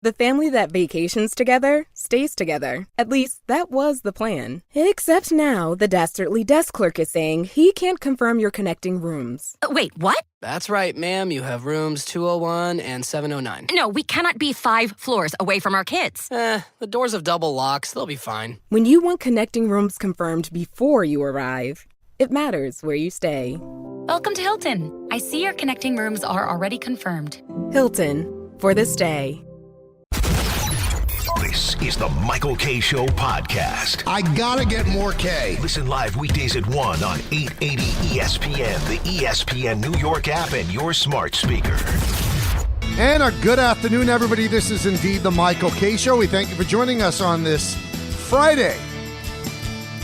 The family that vacations together stays together. At least, that was the plan. Except now, the Dastardly desk clerk is saying he can't confirm your connecting rooms. Wait, what? That's right, ma'am. You have rooms 201 and 709. No, we cannot be 5 floors away from our kids. The doors have double locks. They'll be fine. When you want connecting rooms confirmed before you arrive, it matters where you stay. Welcome to Hilton. I see your connecting rooms are already confirmed. Hilton, for this day. This is the Michael K. Show podcast. I gotta get more K. Listen live weekdays at 1 on 880 ESPN, the ESPN New York app, and your smart speaker. And a good afternoon, everybody. This is indeed the Michael K. Show. We thank you for joining us on this Friday,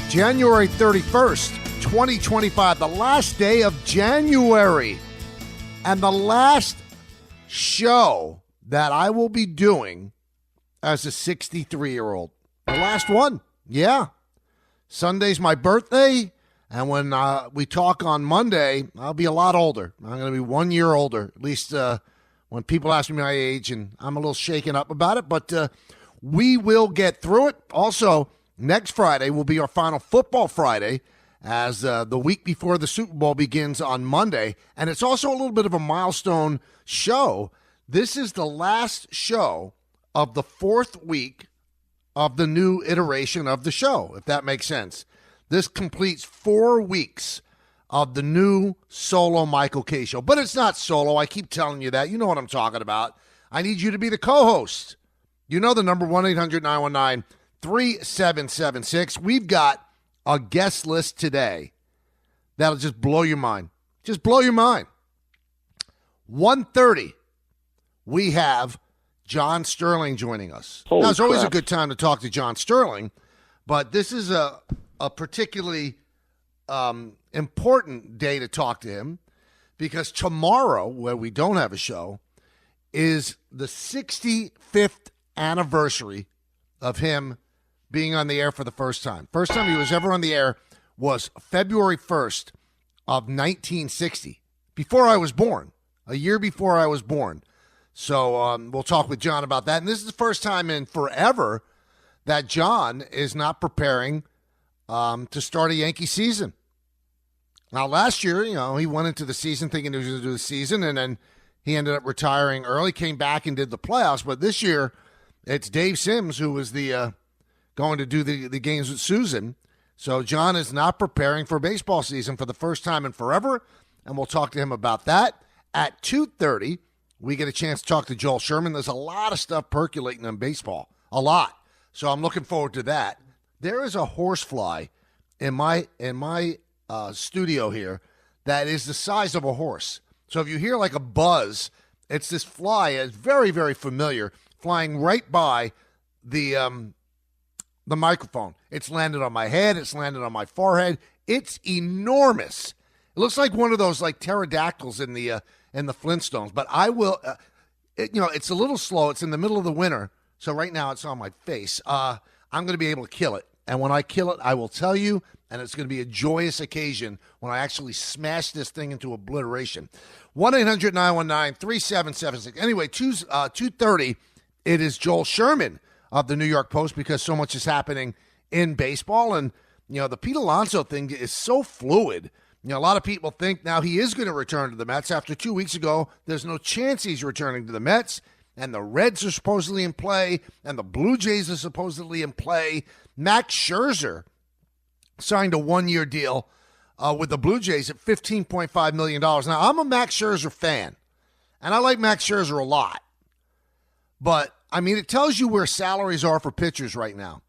January 31st, 2025, the last day of January, and the last show that I will be doing as a 63-year-old. The last one. Yeah. Sunday's my birthday, and when we talk on Monday, I'll be a lot older. I'm going to be 1 year older, at least when people ask me my age, and I'm a little shaken up about it, but we will get through it. Also, next Friday will be our final football Friday, as the week before the Super Bowl begins on Monday, and it's also a little bit of a milestone show. This is the last show of the 4th week of the new iteration of the show, if that makes sense. This completes 4 weeks of the new solo Michael K. Show. But it's not solo. I keep telling you that. You know what I'm talking about. I need you to be the co-host. You know the number, 1-800-919-3776. We've got a guest list today that'll just blow your mind. Just blow your mind. 1:30, we have John Sterling joining us. Now, it's always a good time to talk to John Sterling, but this is a particularly important day to talk to him because tomorrow, where we don't have a show, is the 65th anniversary of him being on the air for the first time. First time he was ever on the air was February 1st of 1960, before I was born, a year before I was born. So we'll talk with John about that. And this is the first time in forever that John is not preparing to start a Yankee season. Now, last year, he went into the season thinking he was going to do the season, and then he ended up retiring early, came back and did the playoffs. But this year, it's Dave Sims who was the going to do the games with Susan. So John is not preparing for baseball season for the first time in forever, and we'll talk to him about that. At 2:30, we get a chance to talk to Joel Sherman. There's a lot of stuff percolating in baseball, a lot. So I'm looking forward to that. There is a horsefly in my studio here that is the size of a horse. So if you hear like a buzz, it's this fly. It's very, very familiar, flying right by the microphone. It's landed on my head. It's landed on my forehead. It's enormous. It looks like one of those like pterodactyls in the Flintstones. But I will, it's a little slow. It's in the middle of the winter. So right now it's on my face. I'm going to be able to kill it. And when I kill it, I will tell you, and it's going to be a joyous occasion when I actually smash this thing into obliteration. 1-800-919-3776. Anyway, 2:30, it is Joel Sherman of the New York Post because so much is happening in baseball. And, the Pete Alonso thing is so fluid. A lot of people think now he is going to return to the Mets. After 2 weeks ago, there's no chance he's returning to the Mets. And the Reds are supposedly in play, and the Blue Jays are supposedly in play. Max Scherzer signed a 1-year deal with the Blue Jays at $15.5 million. Now, I'm a Max Scherzer fan, and I like Max Scherzer a lot. But, it tells you where salaries are for pitchers right now.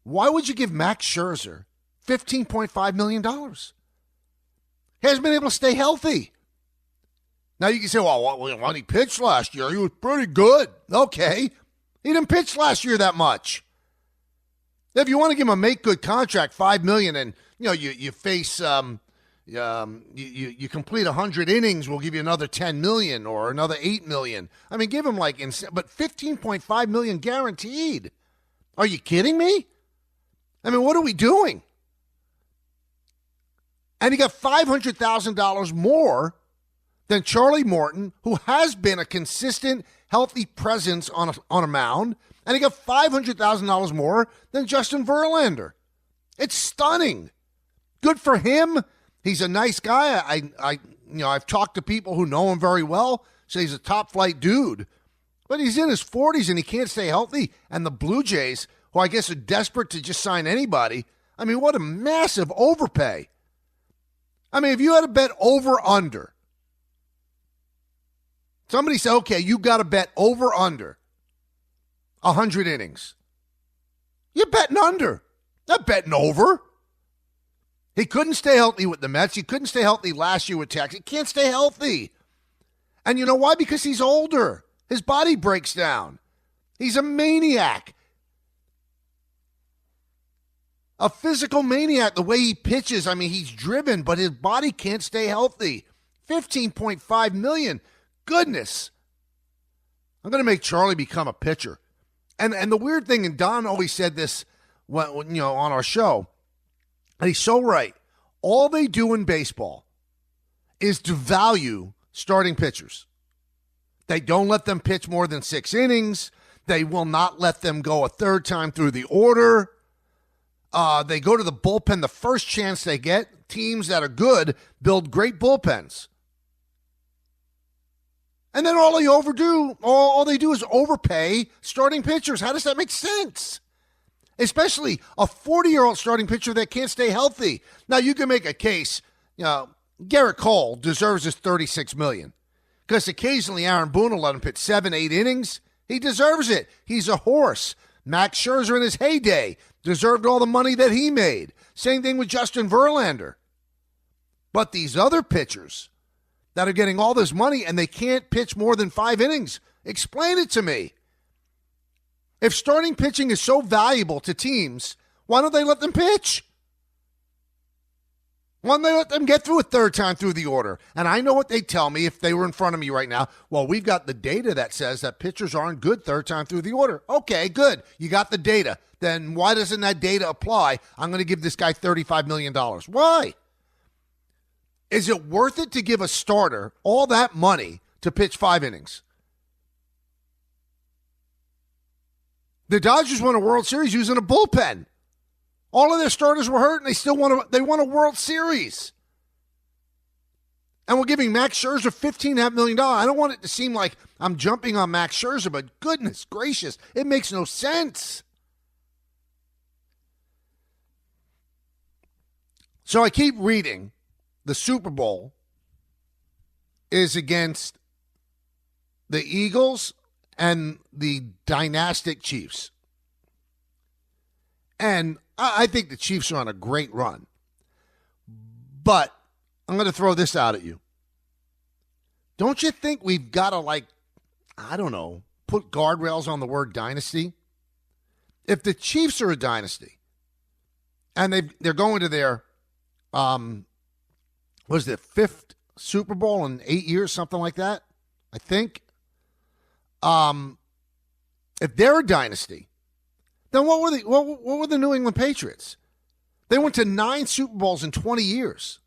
Why would you give Max Scherzer $15.5 million? He hasn't been able to stay healthy. Now you can say, well, when he pitched last year, he was pretty good. Okay. He didn't pitch last year that much. If you want to give him a make-good contract, $5 million, and you face you complete 100 innings, we'll give you another $10 million or another $8 million. Give him but $15.5 million guaranteed. Are you kidding me? What are we doing? And he got $500,000 more than Charlie Morton, who has been a consistent healthy presence on a mound, and he got $500,000 more than Justin Verlander. It's stunning. Good for him. He's a nice guy. I've talked to people who know him very well, say he's a top-flight dude. But he's in his 40s and he can't stay healthy. And the Blue Jays, who I guess are desperate to just sign anybody, I mean, what a massive overpay. I mean, if you had to bet over-under, somebody said, okay, you got to bet over-under 100 innings. You're betting under, not betting over. He couldn't stay healthy with the Mets. He couldn't stay healthy last year with Texas. He can't stay healthy. And you know why? Because he's older. His body breaks down. He's a maniac. A physical maniac, the way he pitches. I mean, he's driven, but his body can't stay healthy. $15.5 million. Goodness. I'm going to make Charlie become a pitcher. And the weird thing, and Don always said this on our show, and he's so right. All they do in baseball is devalue starting pitchers. They don't let them pitch more than 6 innings. They will not let them go a third time through the order. They go to the bullpen the first chance they get. Teams that are good build great bullpens. And then all they do is overpay starting pitchers. How does that make sense? Especially a 40-year-old starting pitcher that can't stay healthy. Now, you can make a case, Garrett Cole deserves his $36 million. Because occasionally Aaron Boone will let him pitch 7, 8 innings. He deserves it. He's a horse. Max Scherzer in his heyday deserved all the money that he made. Same thing with Justin Verlander. But these other pitchers that are getting all this money and they can't pitch more than 5 innings, explain it to me. If starting pitching is so valuable to teams, why don't they let them pitch? Why don't they let them get through a third time through the order? And I know what they'd tell me if they were in front of me right now. Well, we've got the data that says that pitchers aren't good third time through the order. Okay, good. You got the data. Then why doesn't that data apply? I'm going to give this guy $35 million. Why? Is it worth it to give a starter all that money to pitch 5 innings? The Dodgers won a World Series using a bullpen. All of their starters were hurt, and they won a World Series. And we're giving Max Scherzer $15.5 million. I don't want it to seem like I'm jumping on Max Scherzer, but goodness gracious, it makes no sense. So I keep reading. The Super Bowl is against the Eagles and the dynastic Chiefs. And I think the Chiefs are on a great run. But I'm going to throw this out at you. Don't you think we've got to, put guardrails on the word dynasty? If the Chiefs are a dynasty and they're going to their, was it 5th Super Bowl in 8 years, something like that, I think. If they're a dynasty, then what were the New England Patriots? They went to 9 Super Bowls in 20 years.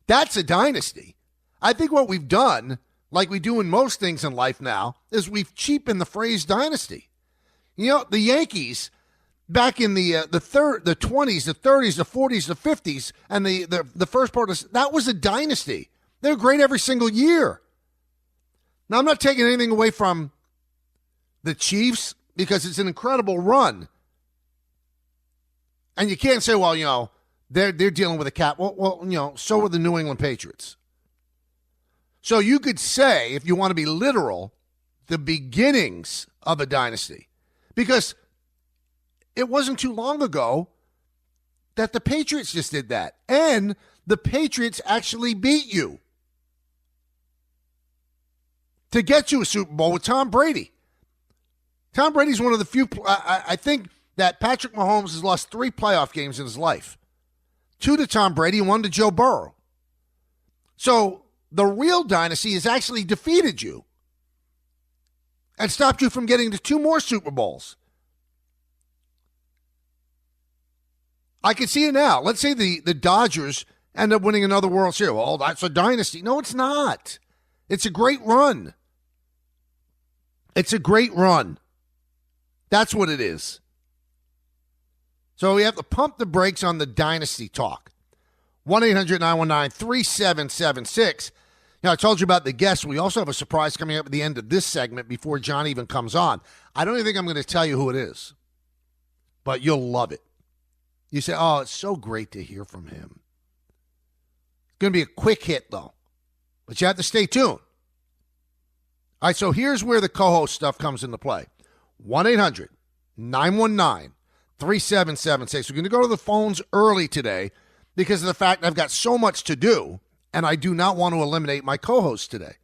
That's a dynasty. I think what we've done, like we do in most things in life now, is we've cheapened the phrase dynasty. The Yankees back in the 20s, the 30s, the 40s, the 50s, and the first part of that was a dynasty. They were great every single year. Now, I'm not taking anything away from the Chiefs because it's an incredible run. And you can't say, well, they're dealing with a cap. Well, so are the New England Patriots. So you could say, if you want to be literal, the beginnings of a dynasty. Because it wasn't too long ago that the Patriots just did that. And the Patriots actually beat you to get you a Super Bowl with Tom Brady. Tom Brady's one of the few, I think that Patrick Mahomes has lost 3 playoff games in his life. 2 to Tom Brady and 1 to Joe Burrow. So the real dynasty has actually defeated you and stopped you from getting to 2 more Super Bowls. I can see it now. Let's say the Dodgers end up winning another World Series. Well, that's a dynasty. No, it's not. It's a great run. It's a great run. That's what it is. So we have to pump the brakes on the Dynasty talk. 1-800-919-3776. Now, I told you about the guests. We also have a surprise coming up at the end of this segment before John even comes on. I don't even think I'm going to tell you who it is, but you'll love it. You say, oh, it's so great to hear from him. It's going to be a quick hit, though, but you have to stay tuned. All right, so here's where the co-host stuff comes into play. 1-800-919-3776. We're going to go to the phones early today because of the fact I've got so much to do, and I do not want to eliminate my co-host today.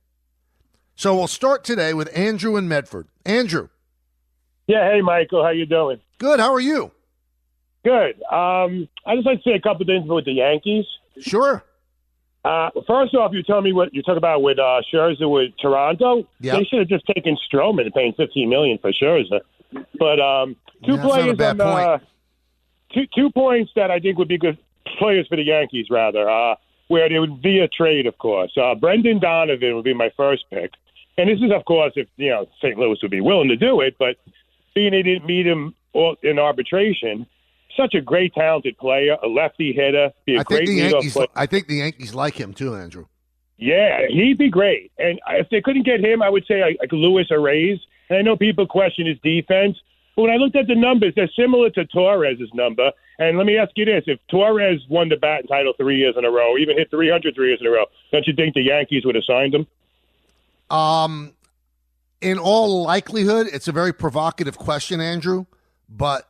So we'll start today with Andrew in Medford. Andrew. Yeah, hey, Michael. How you doing? Good. How are you? Good. I just like to say a couple of things with the Yankees. Sure. First off, you tell me what you talk about with Scherzer with Toronto. Yep. They should have just taken Stroman and paying $15 million for Scherzer. But two players not a bad point. two points that I think would be good players for the Yankees, rather, where they would be a trade, of course. Brendan Donovan would be my first pick, and this is, of course, if St. Louis would be willing to do it. But being they didn't meet him in arbitration. Such a great, talented player, a lefty hitter, be a great leadoff player. I think the Yankees like him too, Andrew. Yeah, he'd be great. And if they couldn't get him, I would say like Lewis or Reyes. And I know people question his defense, but when I looked at the numbers, they're similar to Torres' number. And let me ask you this: if Torres won the batting title 3 years in a row, even hit 300 3 years in a row, don't you think the Yankees would have signed him? In all likelihood, it's a very provocative question, Andrew. But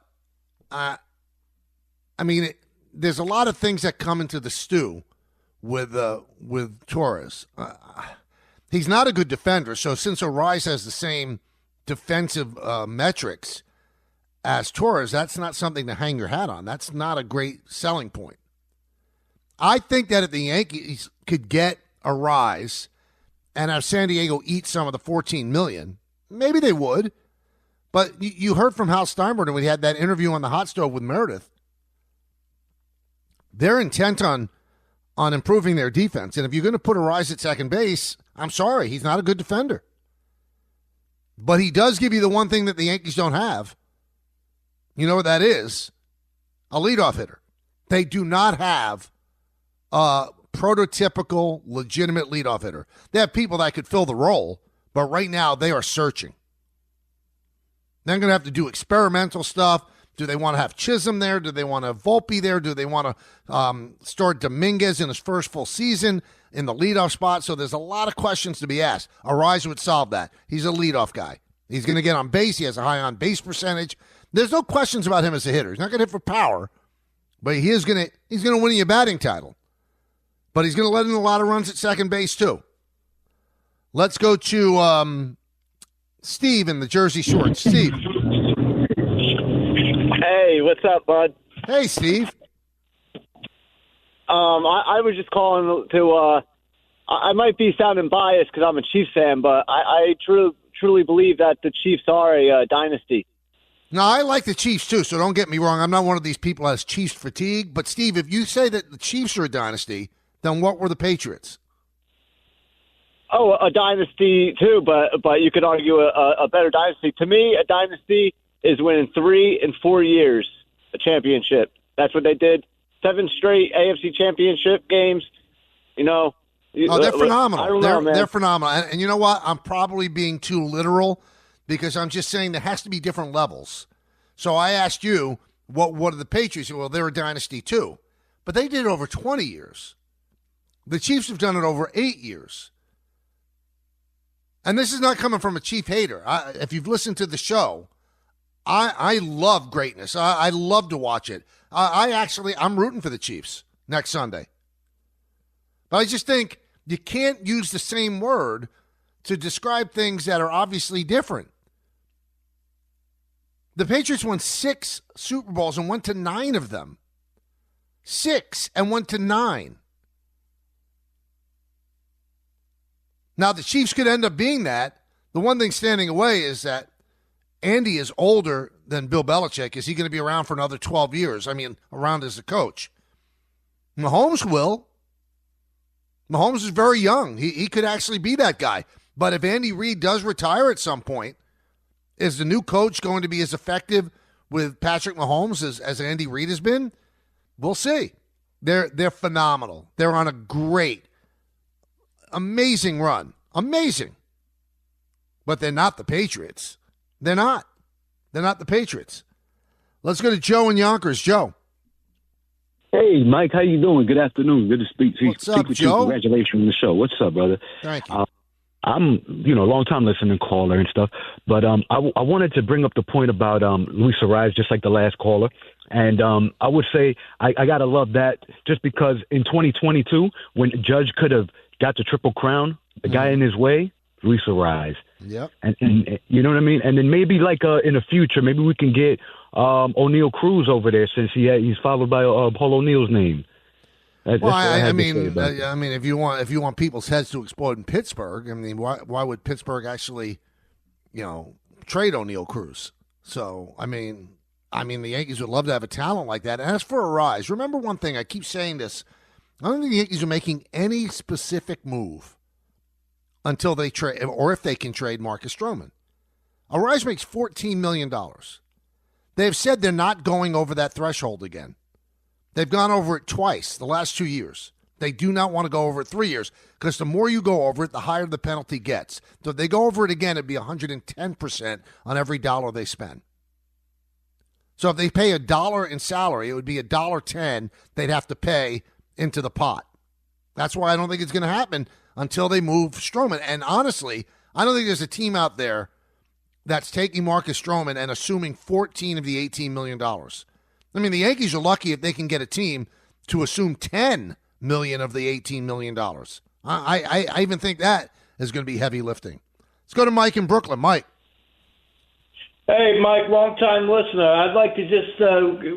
there's a lot of things that come into the stew with Torres. He's not a good defender, so since Ariz has the same defensive metrics as Torres, that's not something to hang your hat on. That's not a great selling point. I think that if the Yankees could get Ariz and have San Diego eat some of the $14 million, maybe they would. But you heard from Hal Steinbrenner when he had that interview on the hot stove with Meredith. They're intent on improving their defense. And if you're going to put Ariz at second base, I'm sorry, he's not a good defender. But he does give you the one thing that the Yankees don't have. You know what that is? A leadoff hitter. They do not have a prototypical, legitimate leadoff hitter. They have people that could fill the role, but right now they are searching. They're going to have to do experimental stuff. Do they want to have Chisholm there? Do they want to have Volpe there? Do they want to start Dominguez in his first full season in the leadoff spot? So there's a lot of questions to be asked. Ariz would solve that. He's a leadoff guy. He's going to get on base. He has a high on-base percentage. There's no questions about him as a hitter. He's not going to hit for power, but he's going to win you a batting title. But he's going to let in a lot of runs at second base too. Let's go to Steve in the Jersey Shore. Steve. Hey, what's up, bud? Hey, Steve. I was just calling to. I might be sounding biased because I'm a Chiefs fan, but I truly believe that the Chiefs are a dynasty. No, I like the Chiefs too, so don't get me wrong. I'm not one of these people that has Chiefs fatigue. But, Steve, if you say that the Chiefs are a dynasty, then what were the Patriots? Oh, a dynasty too, but you could argue a better dynasty. To me, a dynasty is winning 3 and 4 years a championship. That's what they did. 7 straight AFC championship games. Oh, they're phenomenal. I don't know, man. They're phenomenal. And you know what? I'm probably being too literal because I'm just saying there has to be different levels. So I asked you, what are the Patriots? Well, they're a dynasty too. But they did it over 20 years. The Chiefs have done it over 8 years. And this is not coming from a Chief hater. If you've listened to the show, I love greatness. I love to watch it. I'm rooting for the Chiefs next Sunday. But I just think you can't use the same word to describe things that are obviously different. The Patriots won 6 Super Bowls and went to 9 of them. 6 and went to 9. Now, the Chiefs could end up being that. The one thing standing away is that Andy is older than Bill Belichick. Is he going to be around for another 12 years? I mean, around as a coach. Mahomes will. Mahomes is very young. He could actually be that guy. But if Andy Reid does retire at some point, Is the new coach going to be as effective with Patrick Mahomes as Andy Reid has been? We'll see. They're phenomenal. They're on a great, amazing run. Amazing. But they're not the Patriots. They're not. They're not the Patriots. Let's go to Joe in Yonkers. Joe. Hey, Mike, how you doing? Good afternoon. Good to speak What's up, with Joe? you. Congratulations on the show. What's up, brother? Thank you. I'm, a long-time listening caller and stuff, but I wanted to bring up the point about Luis Ariz, just like the last caller. And I would say I got to love that just because in 2022, when Judge could have got the Triple Crown, the guy in his way, Luis Ariz. Yep. And you know what I mean? And then maybe like in the future, maybe we can get O'Neal Cruz over there since he's followed by Paul O'Neal's name. Well, I mean, if you want people's heads to explode in Pittsburgh, I mean, why would Pittsburgh actually, trade O'Neal Cruz? So, I mean, the Yankees would love to have a talent like that. And as for Ariz, remember one thing, I keep saying this, I don't think the Yankees are making any specific move until they trade, or if they can trade Marcus Stroman. Ariz makes $14 million. They've said they're not going over that threshold again. They've gone over it twice the last 2 years. They do not want to go over it 3 years because the more you go over it, the higher the penalty gets. So if they go over it again, it'd be 110% on every dollar they spend. So if they pay $1 in salary, it would be $1.10 they'd have to pay into the pot. That's why I don't think it's going to happen until they move Stroman. And honestly, I don't think there's a team out there that's taking Marcus Stroman and assuming 14 of the $18 million. I mean, the Yankees are lucky if they can get a team to assume $10 million of the $18 million. I even think that is going to be heavy lifting. Let's go to Mike in Brooklyn. Mike. Hey, Mike, long-time listener. I'd like to just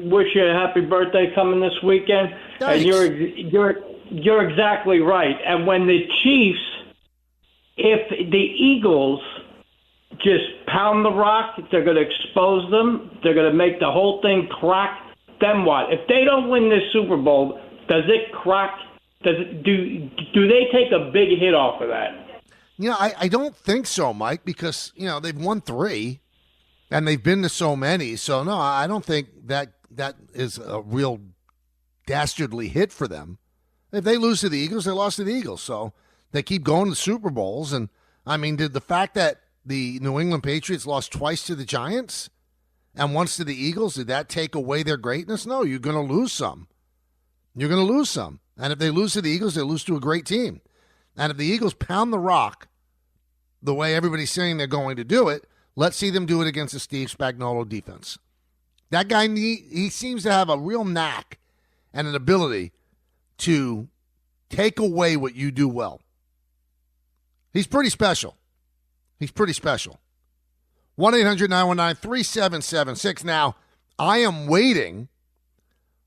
wish you a happy birthday coming this weekend. Thanks. And you're exactly right. And when the Chiefs, if the Eagles just pound the rock, they're going to expose them. They're going to make the whole thing crack. Then what? If they don't win this Super Bowl, does it crack? Do they take a big hit off of that? I don't think so, Mike, because, they've won 3 and they've been to so many. So, no, I don't think that is a real dastardly hit for them. If they lose to the Eagles, they lost to the Eagles. So they keep going to Super Bowls. And, I mean, did the fact that the New England Patriots lost twice to the Giants and once to the Eagles, did that take away their greatness? No, you're going to lose some. You're going to lose some. And if they lose to the Eagles, they lose to a great team. And if the Eagles pound the rock the way everybody's saying they're going to do it, let's see them do it against the Steve Spagnuolo defense. That guy, he seems to have a real knack and an ability to take away what you do well. He's pretty special. He's pretty special. 1-800-919-3776. Now, I am waiting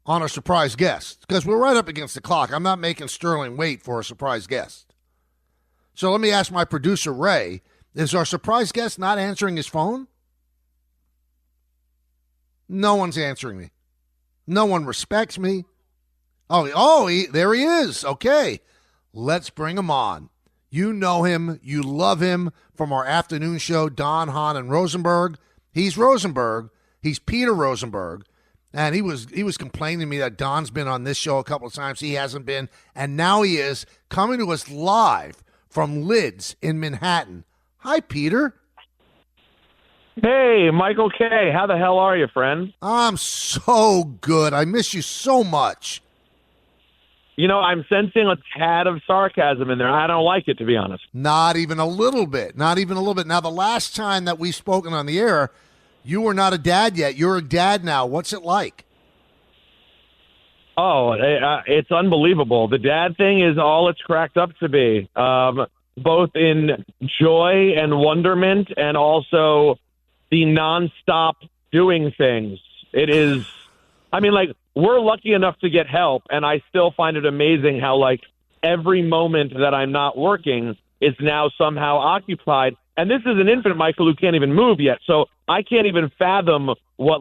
on a surprise guest because we're right up against the clock. I'm not making Sterling wait for a surprise guest. So let me ask my producer, Ray, is our surprise guest not answering his phone? No one's answering me. No one respects me. There he is. Okay, let's bring him on. You know him. You love him from our afternoon show, Don, Hahn, and Rosenberg. He's Rosenberg. He's Peter Rosenberg. And he was complaining to me that Don's been on this show a couple of times. He hasn't been. And now he is coming to us live from Lids in Manhattan. Hi, Peter. Hey, Michael K. How the hell are you, friend? I'm so good. I miss you so much. I'm sensing a tad of sarcasm in there. I don't like it, to be honest. Not even a little bit. Not even a little bit. Now, the last time that we've spoken on the air, you were not a dad yet. You're a dad now. What's it like? Oh, it's unbelievable. The dad thing is all it's cracked up to be, both in joy and wonderment and also the nonstop doing things. It is, we're lucky enough to get help, and I still find it amazing how, every moment that I'm not working is now somehow occupied. And this is an infant, Michael, who can't even move yet. So I can't even fathom what,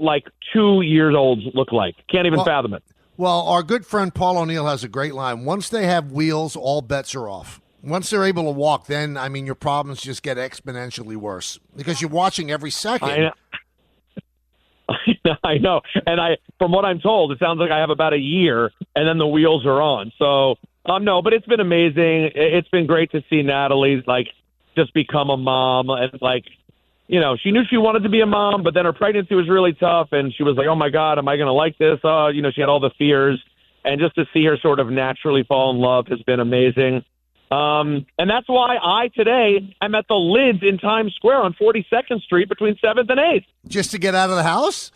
2-year-olds look like. Can't even fathom it. Well, our good friend Paul O'Neill has a great line. Once they have wheels, all bets are off. Once they're able to walk, then, I mean, your problems just get exponentially worse because you're watching every second. I know. And from what I'm told, it sounds like I have about a year, and then the wheels are on. So, no, but it's been amazing. It's been great to see Natalie, just become a mom. And, she knew she wanted to be a mom, but then her pregnancy was really tough, and she was like, oh, my God, am I going to like this? She had all the fears. And just to see her sort of naturally fall in love has been amazing. And that's why today I'm at the Lids in Times Square on 42nd Street between 7th and 8th. Just to get out of the house?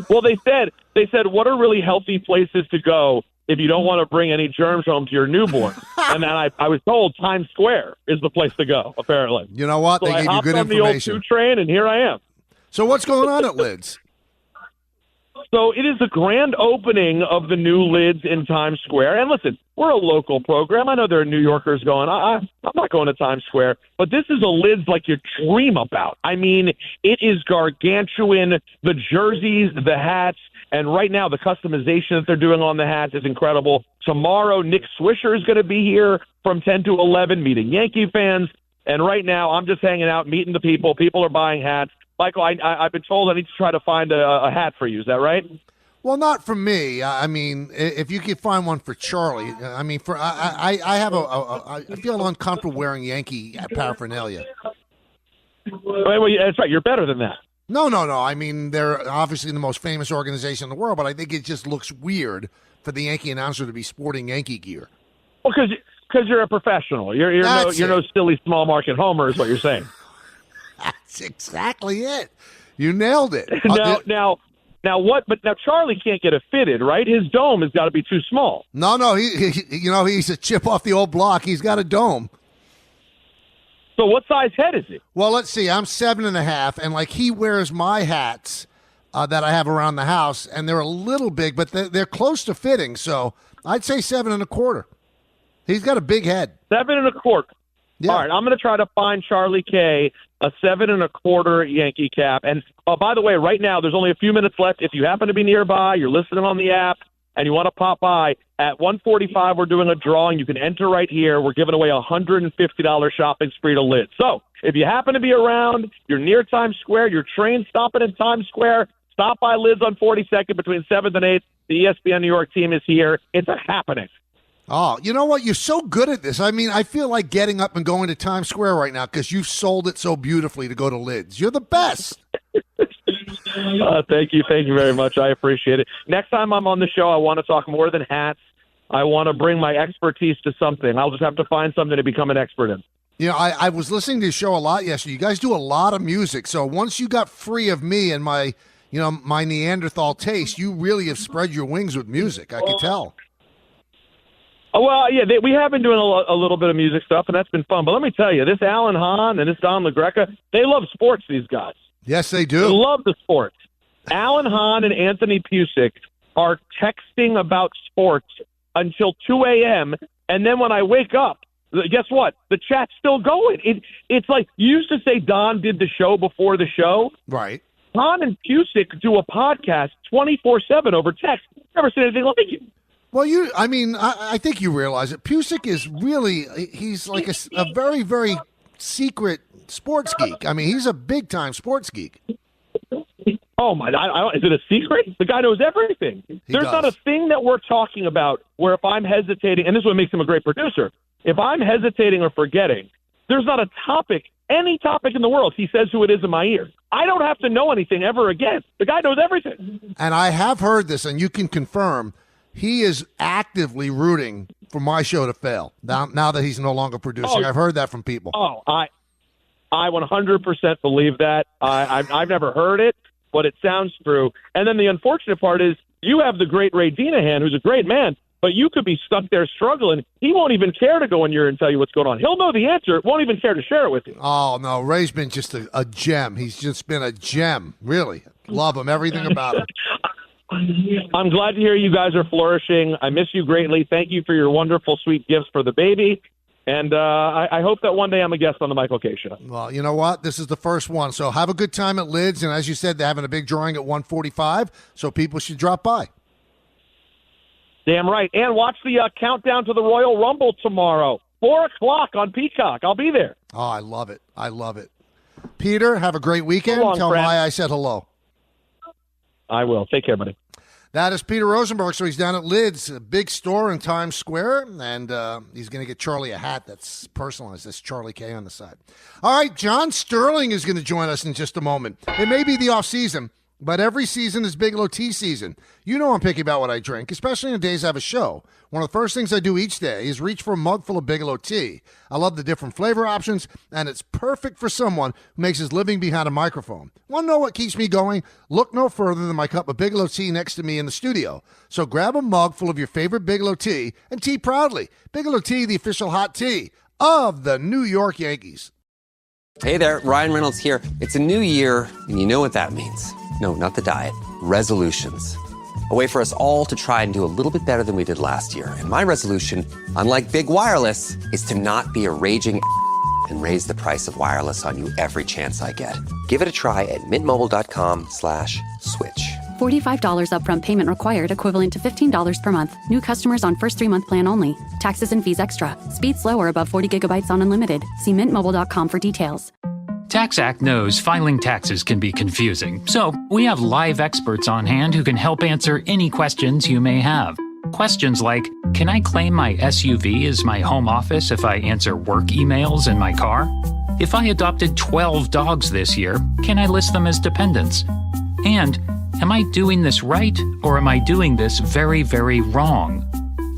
Well, they said, what are really healthy places to go if you don't want to bring any germs home to your newborn? And then I was told Times Square is the place to go, apparently. You know what? So they gave you good information. I hopped on the old 2 train, and here I am. So what's going on at Lids? So it is the grand opening of the new Lids in Times Square. And listen, we're a local program. I know there are New Yorkers going, I'm not going to Times Square. But this is a Lids like you dream about. I mean, it is gargantuan. The jerseys, the hats, and right now the customization that they're doing on the hats is incredible. Tomorrow, Nick Swisher is going to be here from 10 to 11 meeting Yankee fans. And right now, I'm just hanging out, meeting the people. People are buying hats. Michael, I've been told I need to try to find a hat for you. Is that right? Well, not for me. I mean, if you could find one for Charlie. I mean, I feel uncomfortable wearing Yankee paraphernalia. Well, that's right. You're better than that. No. I mean, they're obviously the most famous organization in the world, but I think it just looks weird for the Yankee announcer to be sporting Yankee gear. Well, because you're a professional. You're no silly small market homer is what you're saying. That's exactly it. You nailed it. Now what? But now Charlie can't get it fitted, right? His dome has got to be too small. No. He's a chip off the old block. He's got a dome. So what size head is he? Well, let's see. I'm 7.5, and he wears my hats that I have around the house, and they're a little big, but they're close to fitting. So I'd say 7.25. He's got a big head. 7.25. Yeah. All right, I'm going to try to find Charlie K a 7.25 Yankee cap. And by the way, right now there's only a few minutes left. If you happen to be nearby, you're listening on the app, and you want to pop by at 1:45, we're doing a drawing. You can enter right here. We're giving away a $150 shopping spree to Lids. So if you happen to be around, you're near Times Square, your train stopping in Times Square, stop by Lids on 42nd between 7th and 8th. The ESPN New York team is here. It's a happening. Oh, you know what? You're so good at this. I mean, I feel like getting up and going to Times Square right now because you've sold it so beautifully to go to Lids. You're the best. Thank you. Thank you very much. I appreciate it. Next time I'm on the show, I want to talk more than hats. I want to bring my expertise to something. I'll just have to find something to become an expert in. You know, I was listening to your show a lot yesterday. You guys do a lot of music. So once you got free of me and my Neanderthal taste, you really have spread your wings with music. I could tell. Oh, well, yeah, we have been doing a little bit of music stuff, and that's been fun. But let me tell you, this Alan Hahn and this Don LaGreca, they love sports, these guys. Yes, they do. They love the sports. Alan Hahn and Anthony Pusick are texting about sports until 2 a.m., and then when I wake up, guess what? The chat's still going. It's like you used to say Don did the show before the show. Right. Hahn and Pusick do a podcast 24/7 over text. Never seen anything like it. Well, I think you realize it. Pusick is really, he's like a very, very secret sports geek. I mean, he's a big-time sports geek. Oh, my, is it a secret? The guy knows everything. There's not a thing that we're talking about where if I'm hesitating, and this is what makes him a great producer, if I'm hesitating or forgetting, there's not a topic, any topic in the world, he says who it is in my ear. I don't have to know anything ever again. The guy knows everything. And I have heard this, and you can confirm, he is actively rooting for my show to fail now that he's no longer producing. I've heard that from people. Oh, I 100% believe that. I've never heard it, but it sounds true. And then the unfortunate part is you have the great Ray Dinahan, who's a great man, but you could be stuck there struggling. He won't even care to go in here and tell you what's going on. He'll know the answer, won't even care to share it with you. Oh, no, Ray's been just a gem. He's just been a gem, really. Love him, everything about him. I'm glad to hear you guys are flourishing. I miss you greatly. Thank you for your wonderful, sweet gifts for the baby. And I hope that one day I'm a guest on the Michael K. Show. Well, you know what? This is the first one. So have a good time at Lids. And as you said, they're having a big drawing at 1:45, so people should drop by. Damn right. And watch the countdown to the Royal Rumble tomorrow, 4 o'clock on Peacock. I'll be there. Oh, I love it. I love it. Peter, have a great weekend. So long, Tell friend. Maya I said hello. I will. Take care, buddy. That is Peter Rosenberg. So he's down at Lids, a big store in Times Square, and he's going to get Charlie a hat that's personalized. That's Charlie K on the side. All right, John Sterling is going to join us in just a moment. It may be the off-season, but every season is Bigelow tea season. You know I'm picky about what I drink, especially on days I have a show. One of the first things I do each day is reach for a mug full of Bigelow tea. I love the different flavor options, and it's perfect for someone who makes his living behind a microphone. Want to know what keeps me going? Look no further than my cup of Bigelow tea next to me in the studio. So grab a mug full of your favorite Bigelow tea and tea proudly. Bigelow tea, the official hot tea of the New York Yankees. Hey there, Ryan Reynolds here. It's a new year, and you know what that means. No, not the diet. Resolutions. A way for us all to try and do a little bit better than we did last year. And my resolution, unlike big wireless, is to not be a raging and raise the price of wireless on you every chance I get. Give it a try at mintmobile.com/switch. $45 upfront payment required, equivalent to $15 per month. New customers on first 3-month plan only. Taxes and fees extra. Speed slower above 40 gigabytes on unlimited. See mintmobile.com for details. TaxAct knows filing taxes can be confusing, so we have live experts on hand who can help answer any questions you may have. Questions like, can I claim my SUV as my home office if I answer work emails in my car? If I adopted 12 dogs this year, can I list them as dependents? And, am I doing this right, or am I doing this very, very wrong?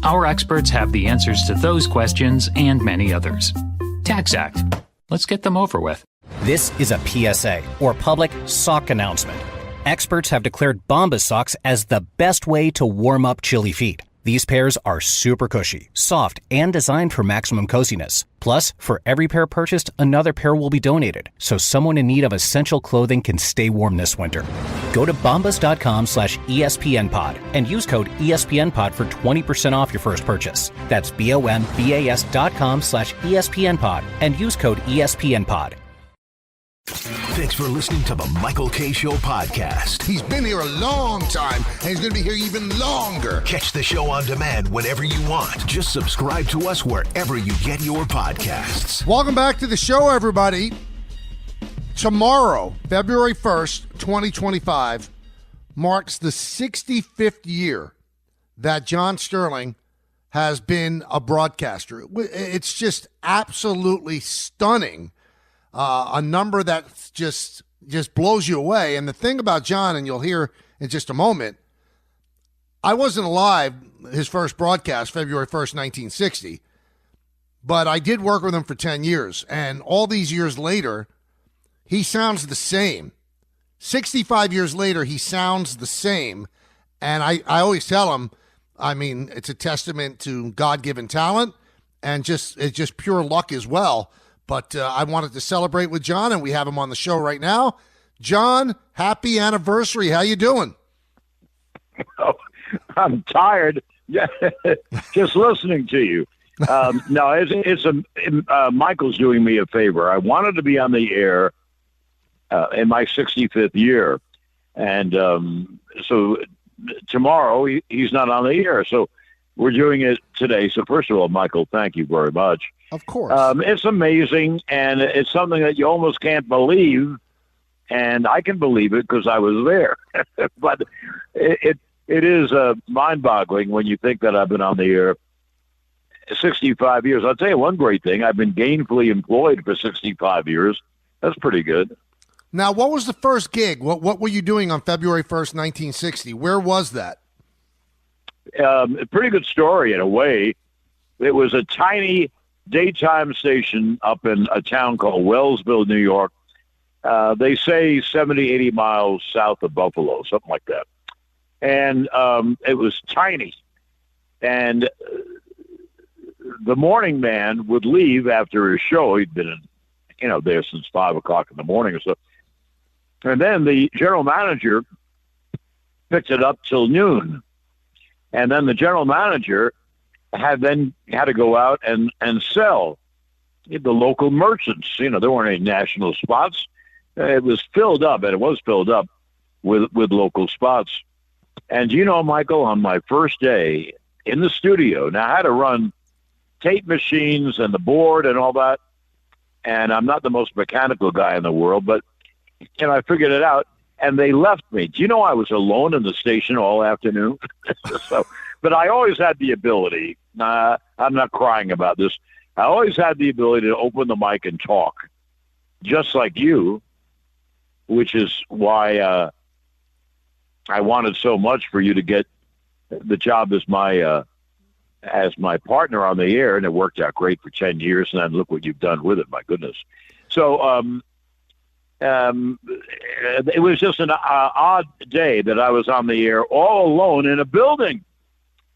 Our experts have the answers to those questions and many others. TaxAct. Let's get them over with. This is a PSA, or public sock announcement. Experts have declared Bombas socks as the best way to warm up chilly feet. These pairs are super cushy, soft, and designed for maximum coziness. Plus, for every pair purchased, another pair will be donated, so someone in need of essential clothing can stay warm this winter. Go to bombas.com/ESPNpod and use code ESPNpod for 20% off your first purchase. That's BOMBAS.com/ESPNpod and use code ESPNpod. Thanks for listening to the Michael K. Show podcast. He's been here a long time, and he's going to be here even longer. Catch the show on demand whenever you want. Just subscribe to us wherever you get your podcasts. Welcome back to the show, everybody. Tomorrow, February 1st, 2025, marks the 65th year that John Sterling has been a broadcaster. It's just absolutely stunning. A number that just blows you away. And the thing about John, and you'll hear in just a moment, I wasn't alive his first broadcast, February 1st, 1960, but I did work with him for 10 years. And all these years later, he sounds the same. 65 years later, he sounds the same. And I always tell him, I mean, it's a testament to God-given talent and it's just pure luck as well. But I wanted to celebrate with John, and we have him on the show right now. John, happy anniversary. How you doing? Oh, I'm tired just listening to you. No, Michael's doing me a favor. I wanted to be on the air in my 65th year, and so tomorrow he's not on the air. So we're doing it today. So first of all, Michael, thank you very much. Of course. It's amazing, and it's something that you almost can't believe, and I can believe it because I was there. But it is mind-boggling when you think that I've been on the air 65 years. I'll tell you one great thing. I've been gainfully employed for 65 years. That's pretty good. Now, what was the first gig? What were you doing on February 1st, 1960? Where was that? A pretty good story in a way. It was a tiny daytime station up in a town called Wellsville, New York. They say 70, 80 miles south of Buffalo, something like that. And it was tiny. And the morning man would leave after his show. He'd been there since 5 o'clock in the morning or so. And then the general manager picked it up till noon. And then the general manager had to go out and sell the local merchants. There weren't any national spots. It was filled up, and it was filled up with local spots. And Michael, on my first day in the studio. Now, I had to run tape machines and the board and all that, and I'm not the most mechanical guy in the world, but I figured it out, and they left me. Do you know I was alone in the station all afternoon? But I always had the ability. I'm not crying about this. I always had the ability to open the mic and talk, just like you, which is why I wanted so much for you to get the job as my partner on the air, and it worked out great for 10 years, and then look what you've done with it, my goodness. So it was just an odd day that I was on the air all alone in a building.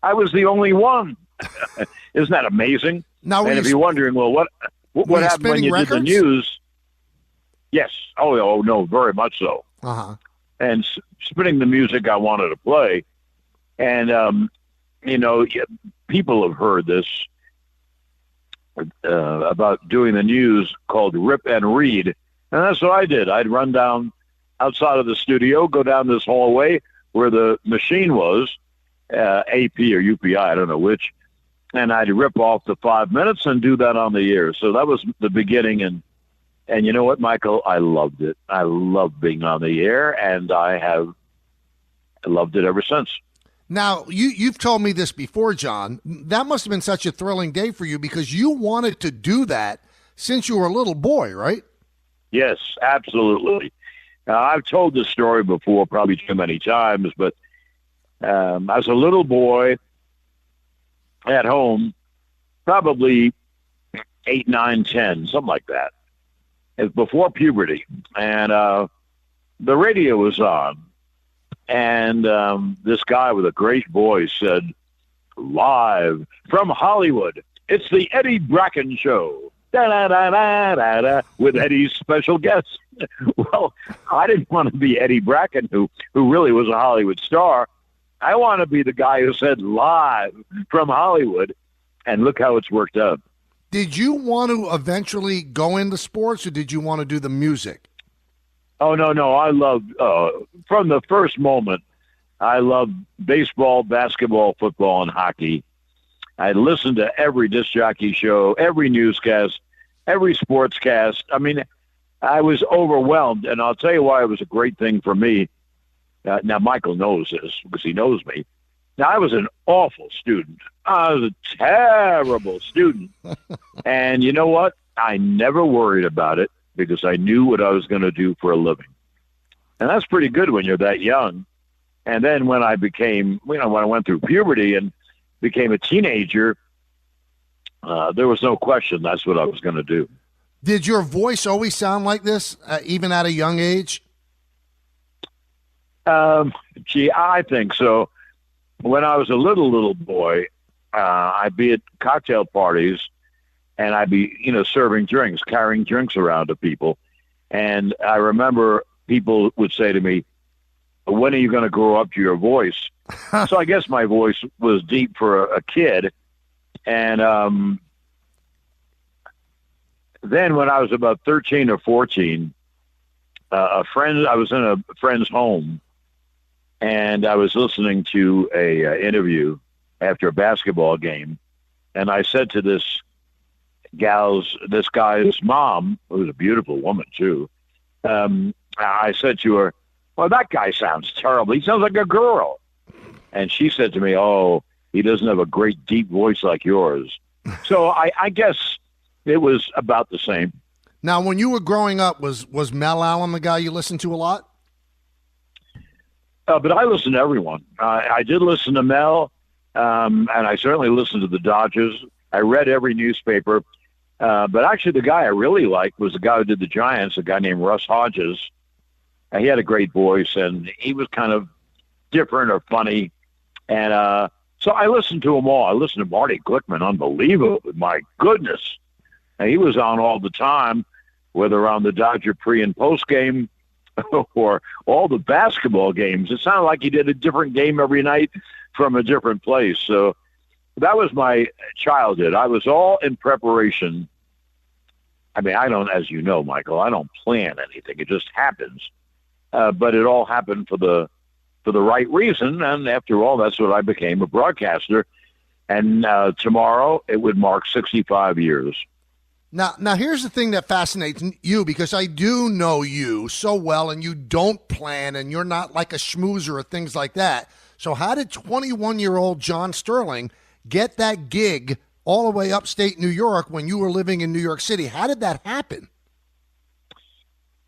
I was the only one. Isn't that amazing? Now, and if you're wondering, well, what happened when you did the news? Yes. Oh, no, very much so. Uh-huh. And spinning the music I wanted to play. And, people have heard this about doing the news called Rip and Read. And that's what I did. I'd run down outside of the studio, go down this hallway where the machine was, AP or UPI, I don't know which, and I'd rip off the 5 minutes and do that on the air. So that was the beginning. And you know what, Michael? I loved it. I loved being on the air, and I loved it ever since. Now, you've told me this before, John. That must have been such a thrilling day for you because you wanted to do that since you were a little boy, right? Yes, absolutely. I've told this story before, probably too many times, but as a little boy at home, probably 8, 9, 10, something like that. It was before puberty, and the radio was on, and this guy with a great voice said, "Live from Hollywood, it's the Eddie Bracken Show, da-da-da-da-da-da, with Eddie's special guests." Well, I didn't want to be Eddie Bracken, who really was a Hollywood star. I want to be the guy who said live from Hollywood, and look how it's worked out. Did you want to eventually go into sports, or did you want to do the music? Oh, no. I loved, from the first moment, I loved baseball, basketball, football, and hockey. I listened to every disc jockey show, every newscast, every sportscast. I mean, I was overwhelmed, and I'll tell you why it was a great thing for me. Now, Michael knows this because he knows me. Now, I was an awful student. I was a terrible student. And you know what? I never worried about it because I knew what I was going to do for a living. And that's pretty good when you're that young. And then when I became, when I went through puberty and became a teenager, there was no question that's what I was going to do. Did your voice always sound like this, even at a young age? Gee, I think so. When I was a little boy, I'd be at cocktail parties, and I'd be, serving drinks, carrying drinks around to people. And I remember people would say to me, "When are you going to grow up to your voice?" So I guess my voice was deep for a kid. And then when I was about 13 or 14, I was in a friend's home, and I was listening to a interview after a basketball game, and I said to this guy's mom, who was a beautiful woman too, I said to her, "Well, that guy sounds terrible. He sounds like a girl." And she said to me, "Oh, he doesn't have a great deep voice like yours." So I guess it was about the same. Now, when you were growing up, was Mel Allen the guy you listened to a lot? But I listened to everyone. I did listen to Mel, and I certainly listened to the Dodgers. I read every newspaper. But actually, the guy I really liked was the guy who did the Giants, a guy named Russ Hodges. He had a great voice, and he was kind of different or funny. And so I listened to them all. I listened to Marty Glickman, unbelievable. My goodness. And he was on all the time, whether on the Dodger pre- and post-game or all the basketball games. It sounded like he did a different game every night from a different place. So that was my childhood. I was all in preparation. I mean, I don't, as you know, Michael, I don't plan anything. It just happens. But it all happened for the right reason. And after all, that's what I became, a broadcaster. And tomorrow it would mark 65 years. Now, here's the thing that fascinates you, because I do know you so well, and you don't plan, and you're not like a schmoozer or things like that. So how did 21-year-old John Sterling get that gig all the way upstate New York when you were living in New York City? How did that happen?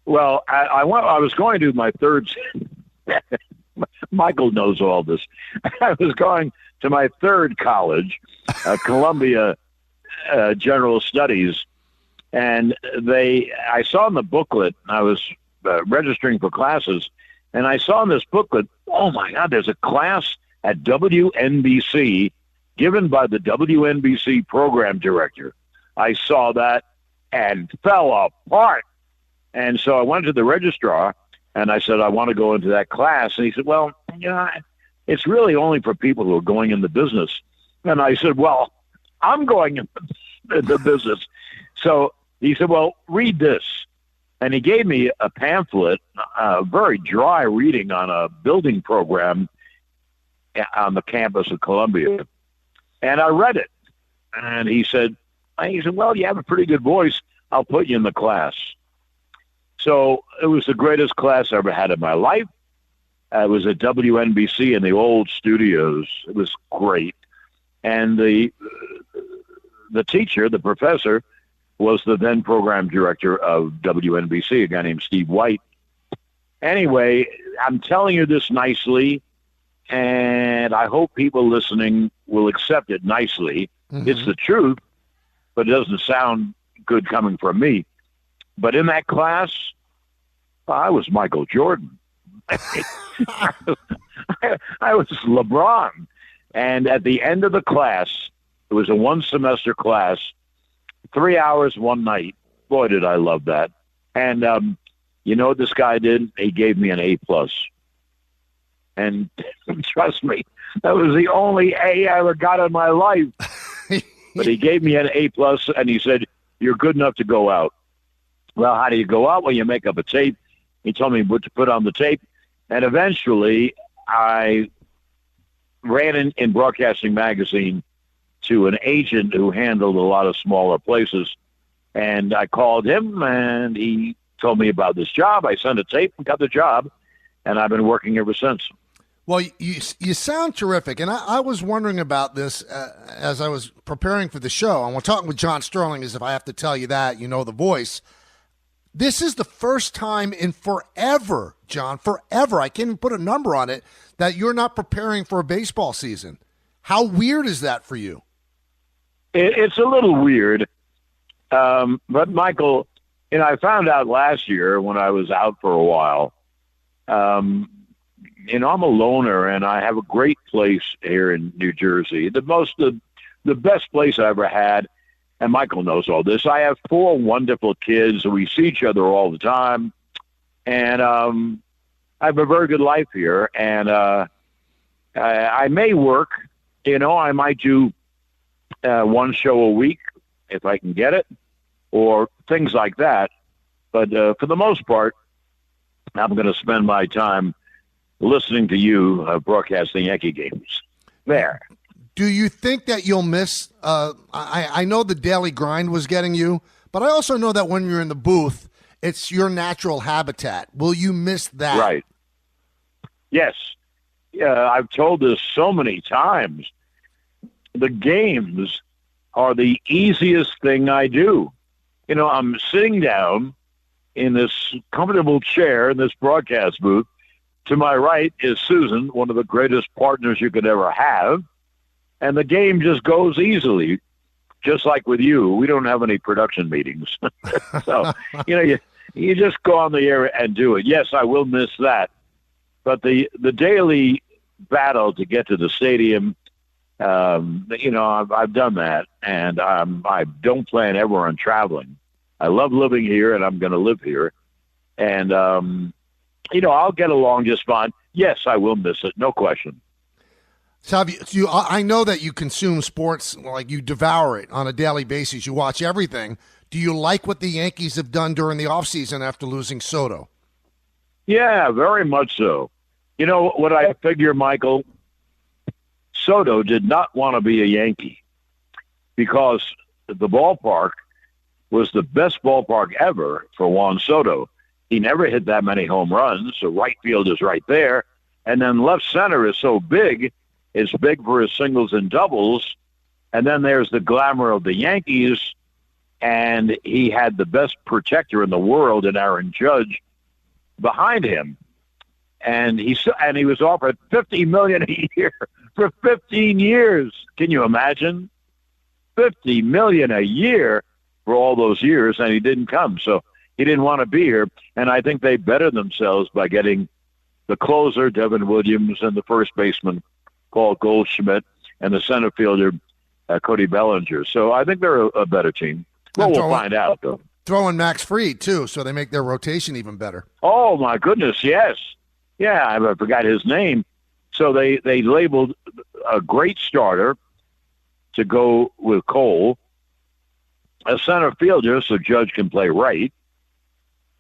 Well, I was going to my third. Michael knows all this. I was going to my third college, Columbia General Studies, and I saw in the booklet, I was registering for classes, and I saw in this booklet, oh my God, there's a class at WNBC given by the WNBC program director. I saw that and fell apart. And so I went to the registrar and I said, I want to go into that class. And he said, well, it's really only for people who are going in the business. And I said, well, I'm going in the business. So he said, well, read this. And he gave me a pamphlet, very dry reading on a building program on the campus of Columbia. And I read it. And he said, well, you have a pretty good voice. I'll put you in the class. So it was the greatest class I ever had in my life. It was at WNBC in the old studios. It was great. And the teacher, the professor, was the then program director of WNBC, a guy named Steve White. Anyway, I'm telling you this nicely, and I hope people listening will accept it nicely. Mm-hmm. It's the truth, but it doesn't sound good coming from me. But in that class, I was Michael Jordan. I was LeBron. And at the end of the class, it was a one-semester class, 3 hours, one night. Boy, did I love that. And you know what this guy did? He gave me an A+. And trust me, that was the only A I ever got in my life. But he gave me an A+, and he said, you're good enough to go out. Well, how do you go out? Well, you make up a tape. He told me what to put on the tape. And eventually, I ran in Broadcasting Magazine to an agent who handled a lot of smaller places. And I called him, and he told me about this job. I sent a tape and got the job, and I've been working ever since. Well, you sound terrific, and I was wondering about this as I was preparing for the show. And we're talking with John Sterling, as if I have to tell you that, you know the voice. This is the first time in forever, John, forever, I can't even put a number on it, that you're not preparing for a baseball season. How weird is that for you? It's a little weird. But, Michael, I found out last year when I was out for a while, I'm a loner, and I have a great place here in New Jersey. The best place I ever had, and Michael knows all this. I have 4 wonderful kids. We see each other all the time, and I have a very good life here. And I may work. I might do one show a week if I can get it, or things like that. But for the most part, I'm going to spend my time listening to you broadcasting Yankee games. There. Do you think that you'll miss I know the daily grind was getting you, but I also know that when you're in the booth, it's your natural habitat. Will you miss that? Right. Yes. I've told this so many times. The games are the easiest thing I do. I'm sitting down in this comfortable chair in this broadcast booth. To my right is Susan, one of the greatest partners you could ever have. And the game just goes easily, just like with you. We don't have any production meetings. So, you just go on the air and do it. Yes, I will miss that. But the daily battle to get to the stadium, I've done that. And I don't plan ever on traveling. I love living here, and I'm going to live here. And, I'll get along just fine. Yes, I will miss it. No question. So I know that you consume sports, like you devour it on a daily basis. You watch everything. Do you like what the Yankees have done during the offseason after losing Soto? Yeah, very much so. What I figure, Michael? Soto did not want to be a Yankee because the ballpark was the best ballpark ever for Juan Soto. He never hit that many home runs. So right field is right there. And then left center is so big. It's big for his singles and doubles. And then there's the glamour of the Yankees. And he had the best protector in the world in Aaron Judge behind him. And he was offered $50 million a year for 15 years. Can you imagine? $50 million a year for all those years, and he didn't come. So he didn't want to be here. And I think they bettered themselves by getting the closer, Devin Williams, and the first baseman, Paul Goldschmidt, and the center fielder, Cody Bellinger. So I think they're a better team. Well, we'll find out, though. Throwing Max Fried, too, so they make their rotation even better. Oh, my goodness, yes. Yeah, I forgot his name. So they labeled a great starter to go with Cole, a center fielder so Judge can play right,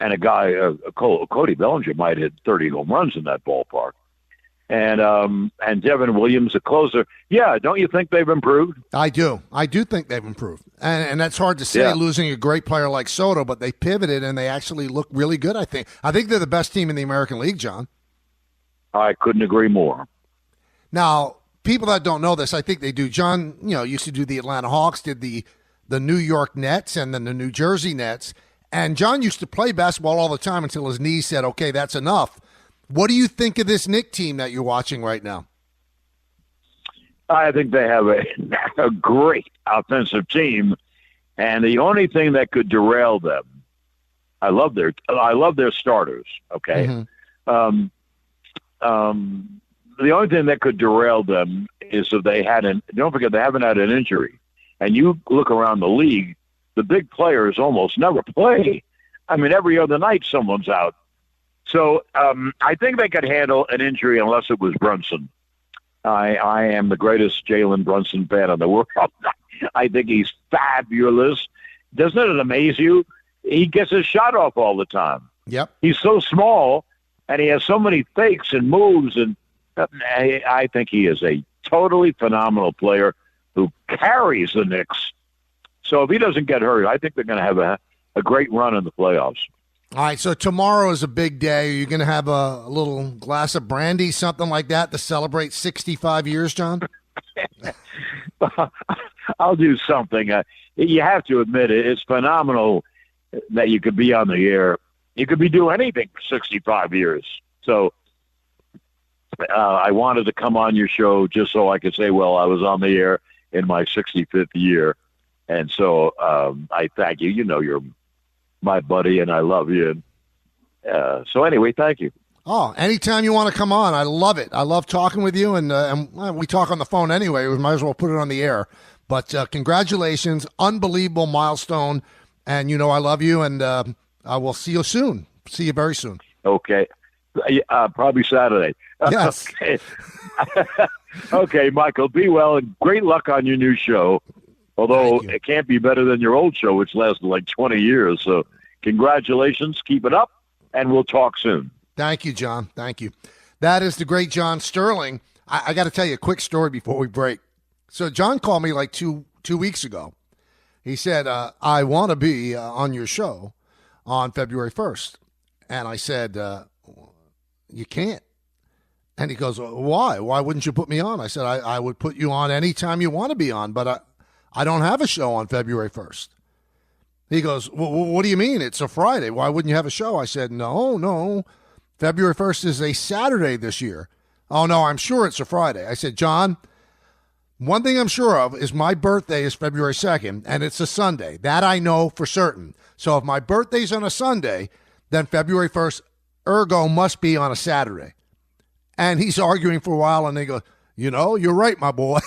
and a guy, Cody Bellinger, might hit 30 home runs in that ballpark. And Devin Williams, a closer. Yeah, don't you think they've improved? I do. I do think they've improved. And that's hard to say, losing a great player like Soto, but they pivoted and they actually look really good, I think. I think they're the best team in the American League, John. I couldn't agree more. Now, people that don't know this, I think they do. John, used to do the Atlanta Hawks, did the New York Nets and then the New Jersey Nets. And John used to play basketball all the time until his knee said, okay, that's enough. What do you think of this Knicks team that you're watching right now? I think they have a great offensive team, and the only thing that could derail them, I love their starters. Okay, the only thing that could derail them is if they hadn't. Don't forget they haven't had an injury, and you look around the league, the big players almost never play. I mean, every other night someone's out. So I think they could handle an injury unless it was Brunson. I am the greatest Jalen Brunson fan in the world. I think he's fabulous. Doesn't it amaze you? He gets his shot off all the time. Yep. He's so small, and he has so many fakes and moves, and I think he is a totally phenomenal player who carries the Knicks. So if he doesn't get hurt, I think they're going to have a great run in the playoffs. All right, so tomorrow is a big day. Are you going to have a little glass of brandy, something like that, to celebrate 65 years, John? I'll do something. You have to admit it. It's phenomenal that you could be on the air. You could be doing anything for 65 years. So I wanted to come on your show just so I could say, well, I was on the air in my 65th year. And so I thank you. You know, you're my buddy, and I love you. So anyway, thank you. Oh, anytime you want to come on, I love it. I love talking with you, and we talk on the phone anyway. We might as well put it on the air. But congratulations, unbelievable milestone, and I love you, and I will see you soon. See you very soon. Okay, probably Saturday. Yes. Okay. Okay, Michael, be well, and great luck on your new show. Although it can't be better than your old show, which lasted like 20 years. So congratulations. Keep it up, and we'll talk soon. Thank you, John. Thank you. That is the great John Sterling. I got to tell you a quick story before we break. So John called me like two weeks ago. He said, I want to be on your show on February 1st. And I said, you can't. And he goes, why? Why wouldn't you put me on? I said, I would put you on anytime you want to be on, but I don't have a show on February 1st. He goes, well, what do you mean? It's a Friday. Why wouldn't you have a show? I said, no. February 1st is a Saturday this year. Oh, no, I'm sure it's a Friday. I said, John, one thing I'm sure of is my birthday is February 2nd, and it's a Sunday. That I know for certain. So if my birthday's on a Sunday, then February 1st, ergo, must be on a Saturday. And he's arguing for a while, and they go, you're right, my boy.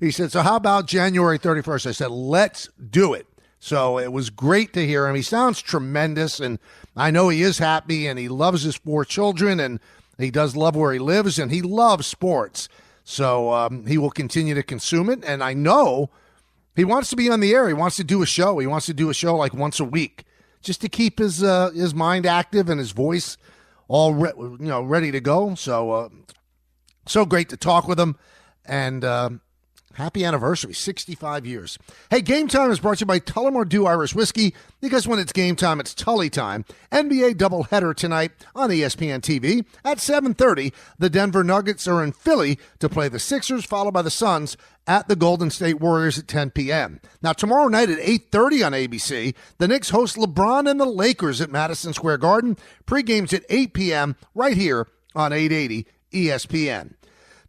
He said, so how about January 31st? I said, let's do it. So it was great to hear him. He sounds tremendous, and I know he is happy, and he loves his 4 children, and he does love where he lives, and he loves sports. So he will continue to consume it, and I know he wants to be on the air. He wants to do a show. He wants to do a show like once a week just to keep his mind active and his voice all ready to go. So great to talk with him. And happy anniversary, 65 years. Hey, Game Time is brought to you by Tullamore Dew Irish Whiskey, because when it's game time, it's Tully time. NBA doubleheader tonight on ESPN TV. At 7:30, the Denver Nuggets are in Philly to play the Sixers, followed by the Suns at the Golden State Warriors at 10 p.m. Now, tomorrow night at 8:30 on ABC, the Knicks host LeBron and the Lakers at Madison Square Garden. Pre-games at 8 p.m. right here on 880 ESPN.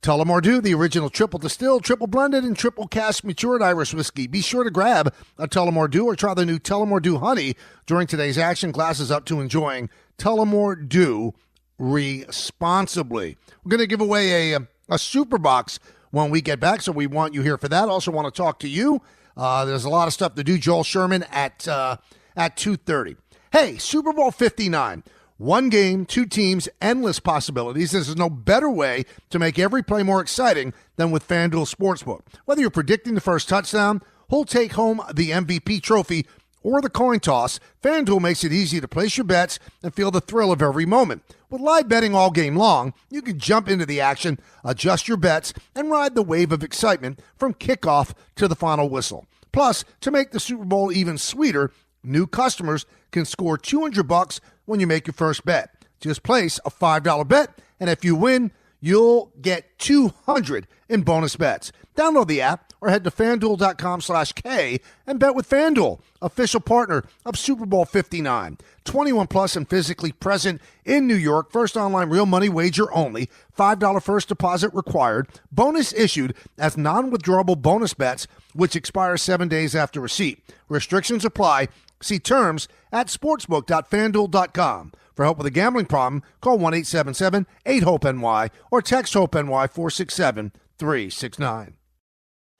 Tullamore Dew, the original triple distilled, triple blended, and triple cask matured Irish whiskey. Be sure to grab a Tullamore Dew or try the new Tullamore Dew Honey during today's action. Glasses up to enjoying Tullamore Dew responsibly. We're going to give away a super box when we get back, so we want you here for that. Also want to talk to you. There's a lot of stuff to do. Joel Sherman at 2:30. Hey, Super Bowl 59. One game, two teams, endless possibilities. There's no better way to make every play more exciting than with FanDuel Sportsbook. Whether you're predicting the first touchdown, who'll take home the MVP trophy, or the coin toss, FanDuel makes it easy to place your bets and feel the thrill of every moment. With live betting all game long, you can jump into the action, adjust your bets, and ride the wave of excitement from kickoff to the final whistle. Plus, to make the Super Bowl even sweeter, new customers can score $200 when you make your first bet. Just place a $5 bet, and if you win, you'll get $200 in bonus bets. Download the app or head to FanDuel.com/K and bet with FanDuel, official partner of Super Bowl 59. 21 plus and physically present in New York. First online real money wager only. $5 first deposit required. Bonus issued as non-withdrawable bonus bets, which expire 7 days after receipt. Restrictions apply. See terms at sportsbook.fanduel.com. For help with a gambling problem, call 1-877-8-HOPE-NY or text HOPE-NY 467-369.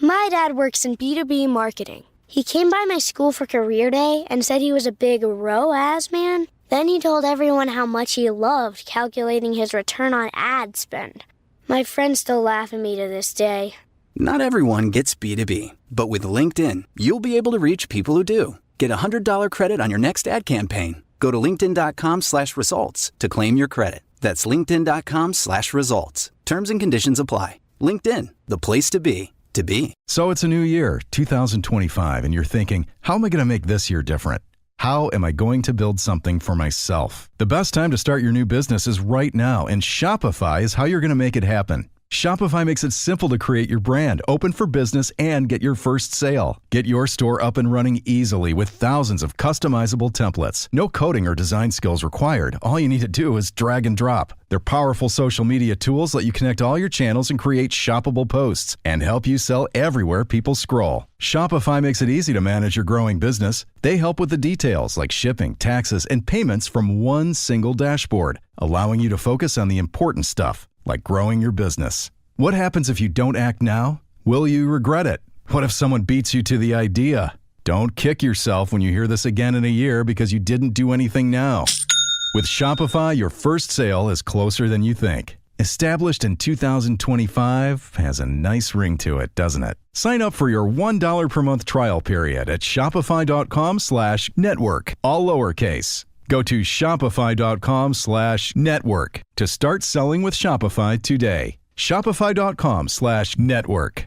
My dad works in B2B marketing. He came by my school for career day and said he was a big ROAS man. Then he told everyone how much he loved calculating his return on ad spend. My friends still laugh at me to this day. Not everyone gets B2B, but with LinkedIn, you'll be able to reach people who do. Get a $100 credit on your next ad campaign. Go to linkedin.com/results to claim your credit. That's linkedin.com/results. Terms and conditions apply. LinkedIn, the place to be, to be. So it's a new year, 2025, and you're thinking, how am I going to make this year different? How am I going to build something for myself? The best time to start your new business is right now, and Shopify is how you're going to make it happen. Shopify makes it simple to create your brand, open for business, and get your first sale. Get your store up and running easily with thousands of customizable templates. No coding or design skills required. All you need to do is drag and drop. Their powerful social media tools let you connect all your channels and create shoppable posts and help you sell everywhere people scroll. Shopify makes it easy to manage your growing business. They help with the details like shipping, taxes, and payments from one single dashboard, allowing you to focus on the important stuff, like growing your business. What happens if you don't act now? Will you regret it? What if someone beats you to the idea? Don't kick yourself when you hear this again in a year because you didn't do anything now. With Shopify, your first sale is closer than you think. Established in 2025 has a nice ring to it, doesn't it? Sign up for your $1 per month trial period at shopify.com/network, all lowercase. Go to shopify.com/network to start selling with Shopify today. Shopify.com/network.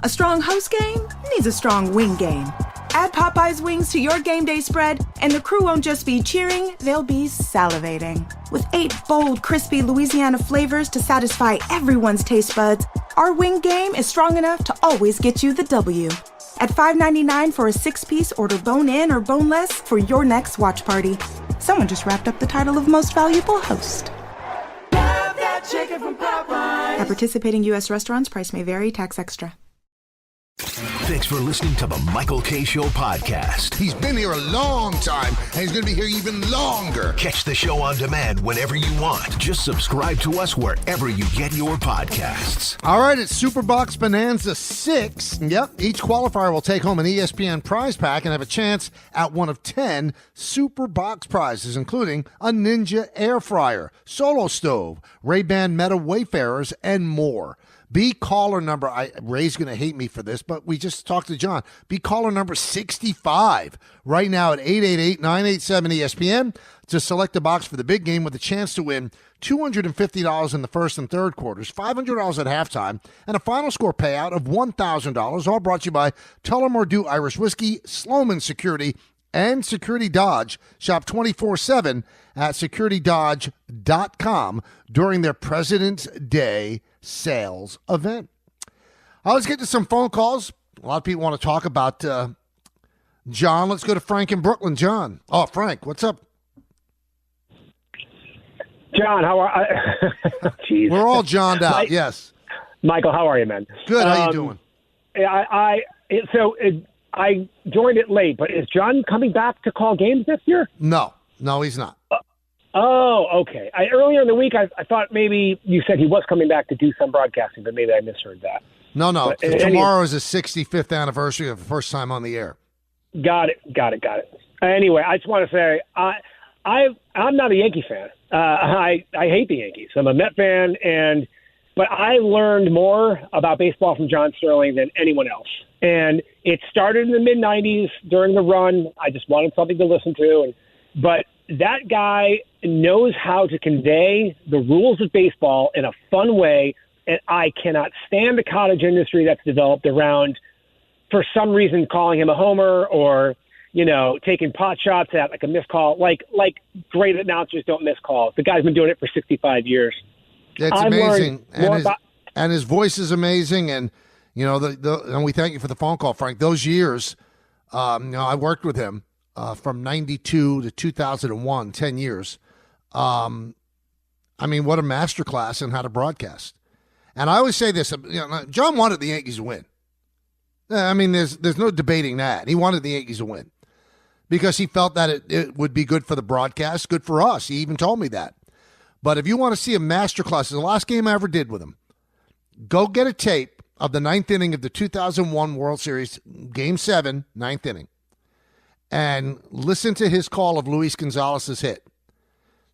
A strong host game needs a strong wing game. Add Popeye's wings to your game day spread, and the crew won't just be cheering, they'll be salivating. With 8 bold, crispy Louisiana flavors to satisfy everyone's taste buds, our wing game is strong enough to always get you the W. At $5.99 for a 6-piece, order bone-in or boneless for your next watch party. Someone just wrapped up the title of Most Valuable Host. Love that chicken from Popeyes. At participating U.S. restaurants, price may vary, tax extra. Thanks for listening to the Michael K. Show podcast. He's been here a long time, and he's going to be here even longer. Catch the show on demand whenever you want. Just subscribe to us wherever you get your podcasts. All right, it's Superbox Bonanza 6. Yep, each qualifier will take home an ESPN prize pack and have a chance at one of 10 Superbox prizes, including a Ninja air fryer, Solo stove, Ray-Ban Meta Wayfarers, and more. Be caller number, Ray's going to hate me for this, but we just talked to John. Be caller number 65 right now at 888-987-ESPN to select a box for the big game with a chance to win $250 in the first and third quarters, $500 at halftime, and a final score payout of $1,000, all brought to you by Tullamore Dew Irish Whiskey, Sloman Security, and Security Dodge. Shop 24/7 at securitydodge.com during their President's Day sales event. Let's get to some phone calls. A lot of people want to talk about John. Let's go to Frank in Brooklyn. John. Oh, Frank, what's up? John, how are Jeez. We're all John'd out, yes. Michael, how are you, man? Good, how you doing? I joined it late, but is John coming back to call games this year? No, he's not. Okay. Earlier in the week, I thought maybe you said he was coming back to do some broadcasting, but maybe I misheard that. No. But, tomorrow is the 65th anniversary of the first time on the air. Got it. Anyway, I just want to say I'm not a Yankee fan. I hate the Yankees. I'm a Met fan, but I learned more about baseball from John Sterling than anyone else. And it started in the mid-'90s during the run. I just wanted something to listen to. But that guy knows how to convey the rules of baseball in a fun way, and I cannot stand the cottage industry that's developed around, for some reason, calling him a homer or taking pot shots at like a missed call. Like great announcers don't miss calls. The guy's been doing it for 65 years. It's amazing, and his voice is amazing, and and we thank you for the phone call, Frank. Those years, I worked with him from 92 to 2001, 10 years. What a masterclass in how to broadcast. And I always say this: John wanted the Yankees to win. There's no debating that. He wanted the Yankees to win because he felt that it would be good for the broadcast, good for us. He even told me that. But if you want to see a masterclass, the last game I ever did with him, go get a tape of the ninth inning of the 2001 World Series, Game 7, ninth inning, and listen to his call of Luis Gonzalez's hit.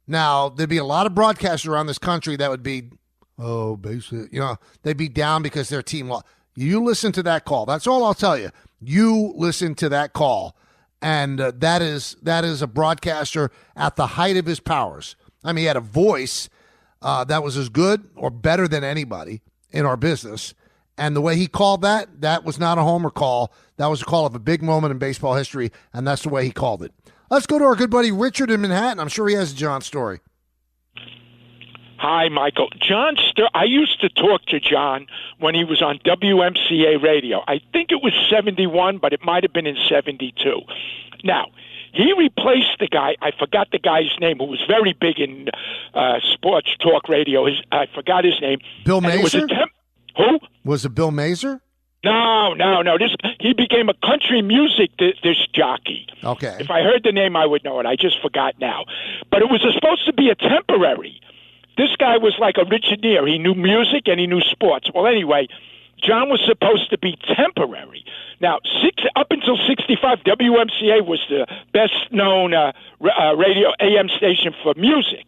Now, there'd be a lot of broadcasters around this country that would be, they'd be down because their team lost. You listen to that call. That's all I'll tell you. You listen to that call, and that is a broadcaster at the height of his powers. He had a voice that was as good or better than anybody in our business. And the way he called that was not a homer call. That was a call of a big moment in baseball history, and that's the way he called it. Let's go to our good buddy Richard in Manhattan. I'm sure he has a John story. Hi, Michael. I used to talk to John when he was on WMCA radio. I think it was 71, but it might have been in 72. Now, he replaced the guy, I forgot the guy's name, who was very big in sports talk radio. I forgot his name. Bill Mazer? Who? Was it Bill Mazer? No. He became a country music disc jockey. Okay. If I heard the name, I would know it. I just forgot now. But it was supposed to be a temporary. This guy was like a Richard Gere. He knew music and he knew sports. Well, anyway, John was supposed to be temporary. Now, up until 65, WMCA was the best-known radio AM station for music.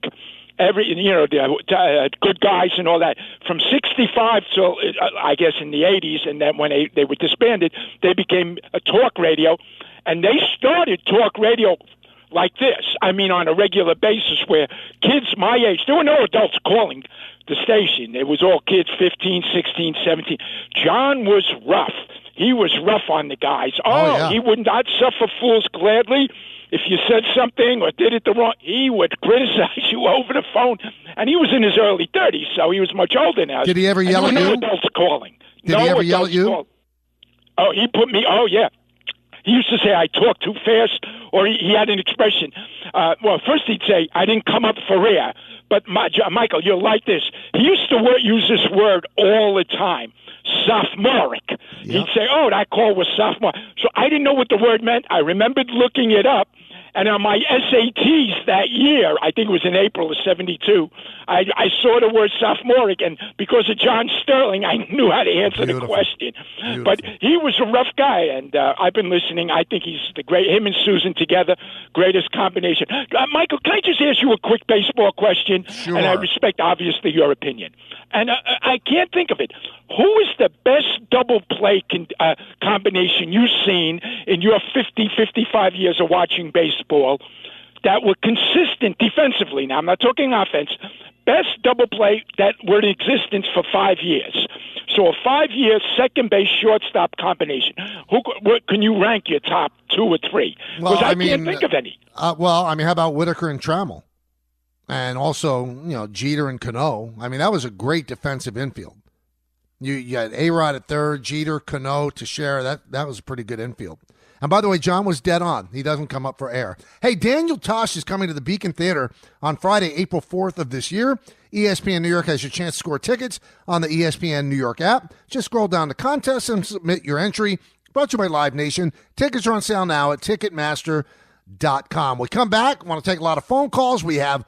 The good guys and all that. From 65 till, I guess, in the 80s, and then when they were disbanded, they became a talk radio, and they started talk radio like this. On a regular basis where kids my age, there were no adults calling the station. It was all kids 15, 16, 17. John was rough. He was rough on the guys. He would not suffer fools gladly. If you said something or did it the wrong, he would criticize you over the phone. And he was in his early 30s, so he was much older now. Did he ever yell at you? No adults calling. Did he ever yell at you? He put me, yeah. He used to say I talk too fast, or he had an expression. First he'd say, I didn't come up for air. But, Michael, you'll like this. He used to use this word all the time, sophomoric. Yep. He'd say, that call was sophomore. So I didn't know what the word meant. I remembered looking it up, And on my SATs that year, I think it was in April of '72, I saw the word sophomoric, and because of John Sterling, I knew how to answer the question. But he was a rough guy, and I've been listening. I think he's him and Susan together, greatest combination. Michael, can I just ask you a quick baseball question? Sure. And I respect, obviously, your opinion. And I can't think of it. Who is the best double play combination you've seen in your 55 years of watching baseball that were consistent defensively? Now, I'm not talking offense. Best double play that were in existence for 5 years. So a 5-year second base shortstop combination. What can you rank your top 2 or 3? Because I can't think of any. How about Whitaker and Trammell? And also, Jeter and Cano. I mean, that was a great defensive infield. You had A-Rod at third, Jeter, Cano, Teixeira. That was a pretty good infield. And by the way, John was dead on. He doesn't come up for air. Hey, Daniel Tosh is coming to the Beacon Theater on Friday, April 4th of this year. ESPN New York has your chance to score tickets on the ESPN New York app. Just scroll down to contests and submit your entry. Brought to you by Live Nation. Tickets are on sale now at Ticketmaster.com. We come back. Want to take a lot of phone calls. We have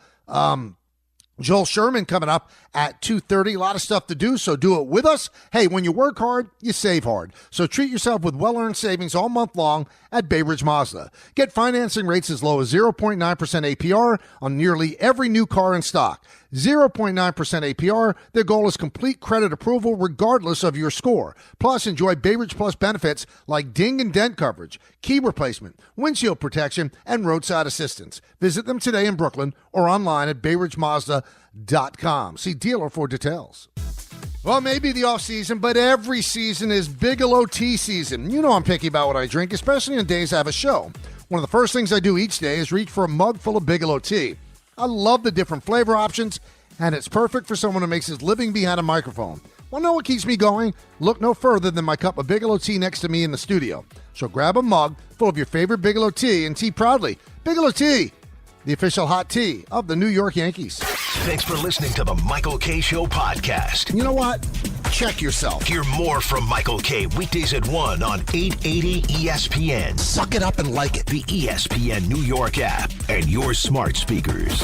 Joel Sherman coming up at 2:30. A lot of stuff to do, so do it with us. Hey, when you work hard, you save hard. So treat yourself with well-earned savings all month long at Bay Ridge Mazda. Get financing rates as low as 0.9% APR on nearly every new car in stock. 0.9% APR. Their goal is complete credit approval regardless of your score. Plus, enjoy Bay Ridge Plus benefits like ding and dent coverage, key replacement, windshield protection, and roadside assistance. Visit them today in Brooklyn or online at BayRidgeMazda.com. See dealer for details. Well, maybe the off season, but every season is Bigelow tea season. You know I'm picky about what I drink, especially on days I have a show. One of the first things I do each day is reach for a mug full of Bigelow tea. I love the different flavor options, and it's perfect for someone who makes his living behind a microphone. Want to know what keeps me going? Look no further than my cup of Bigelow tea next to me in the studio. So grab a mug full of your favorite Bigelow tea and tea proudly. Bigelow tea, the official hot tea of the New York Yankees. Thanks for listening to the Michael K. Show podcast. You know what? Check yourself. Hear more from Michael K. weekdays at 1 on 880 ESPN. Suck it up and like it. The ESPN New York app and your smart speakers.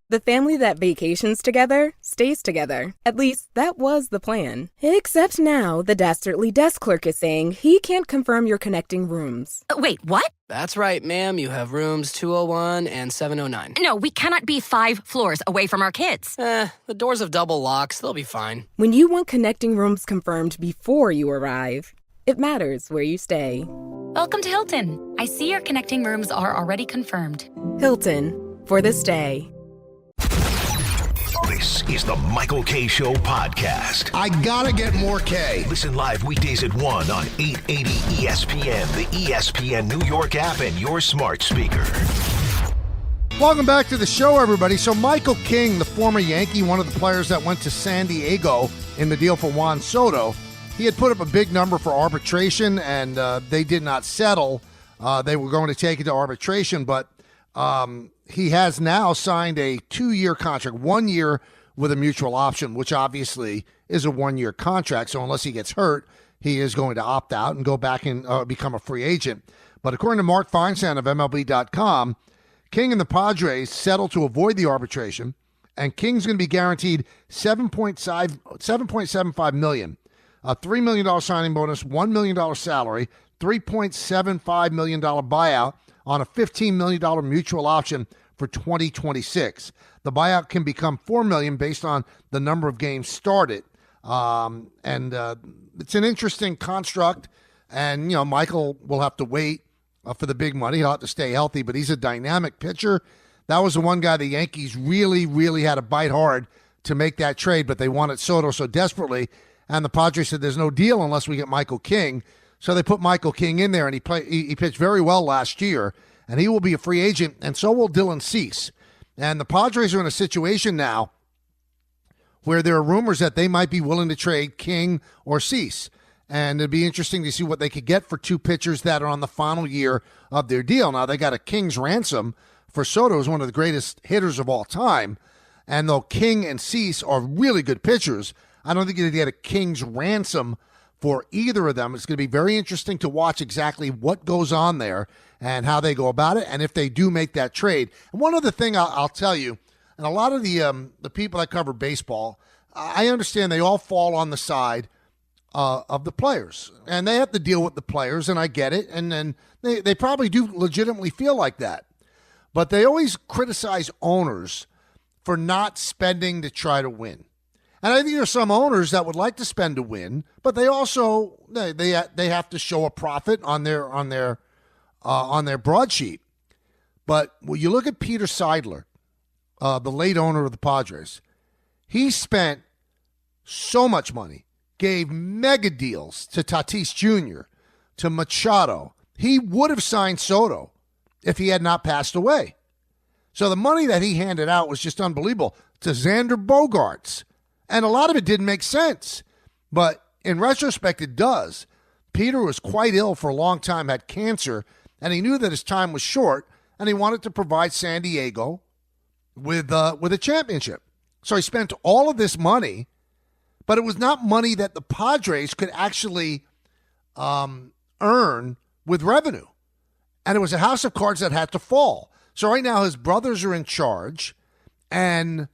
The family that vacations together stays together. At least that was the plan. Except now the Dastardly desk clerk is saying he can't confirm your connecting rooms. Wait, what? That's right, ma'am. You have rooms 201 and 709. No, we cannot be 5 floors away from our kids. The doors have double locks. They'll be fine. When you want connecting rooms confirmed before you arrive, it matters where you stay. Welcome to Hilton. I see your connecting rooms are already confirmed. Hilton, for the stay. This is the Michael K. Show podcast. I gotta get more K. Listen live weekdays at 1 on 880 ESPN, the ESPN New York app, and your smart speaker. Welcome back to the show, everybody. So Michael King, the former Yankee, one of the players that went to San Diego in the deal for Juan Soto, he had put up a big number for arbitration, and they did not settle. They were going to take it to arbitration, but he has now signed a 2-year contract, 1 year with a mutual option, which obviously is a 1-year contract. So unless he gets hurt, he is going to opt out and go back and become a free agent. But according to Mark Feinstein of MLB.com, King and the Padres settled to avoid the arbitration, and King's going to be guaranteed $7.75 million, a $3 million signing bonus, $1 million salary, $3.75 million buyout on a $15 million mutual option for 2026. The buyout can become $4 million based on the number of games started. And it's an interesting construct. And, Michael will have to wait for the big money. He'll have to stay healthy, but he's a dynamic pitcher. That was the one guy the Yankees really, really had to bite hard to make that trade, but they wanted Soto so desperately. And the Padres said there's no deal unless we get Michael King. So they put Michael King in there, and he pitched very well last year, and he will be a free agent, and so will Dylan Cease. And the Padres are in a situation now where there are rumors that they might be willing to trade King or Cease. And it'd be interesting to see what they could get for 2 pitchers that are on the final year of their deal. Now, they got a King's ransom for Soto, who's one of the greatest hitters of all time. And though King and Cease are really good pitchers, I don't think you'd get a King's ransom for either of them. It's going to be very interesting to watch exactly what goes on there and how they go about it, and if they do make that trade. And one other thing I'll tell you, and a lot of the people that cover baseball, I understand they all fall on the side of the players, and they have to deal with the players, and I get it, and then they probably do legitimately feel like that. But they always criticize owners for not spending to try to win. And I think there's some owners that would like to spend to win, but they also they have to show a profit on their broadsheet. But when you look at Peter Seidler, the late owner of the Padres, he spent so much money, gave mega deals to Tatis Jr., to Machado. He would have signed Soto if he had not passed away. So the money that he handed out was just unbelievable. To Xander Bogaerts. And a lot of it didn't make sense. But in retrospect, it does. Peter was quite ill for a long time, had cancer, and he knew that his time was short, and he wanted to provide San Diego with a championship. So he spent all of this money, but it was not money that the Padres could actually earn with revenue. And it was a house of cards that had to fall. So right now his brothers are in charge, and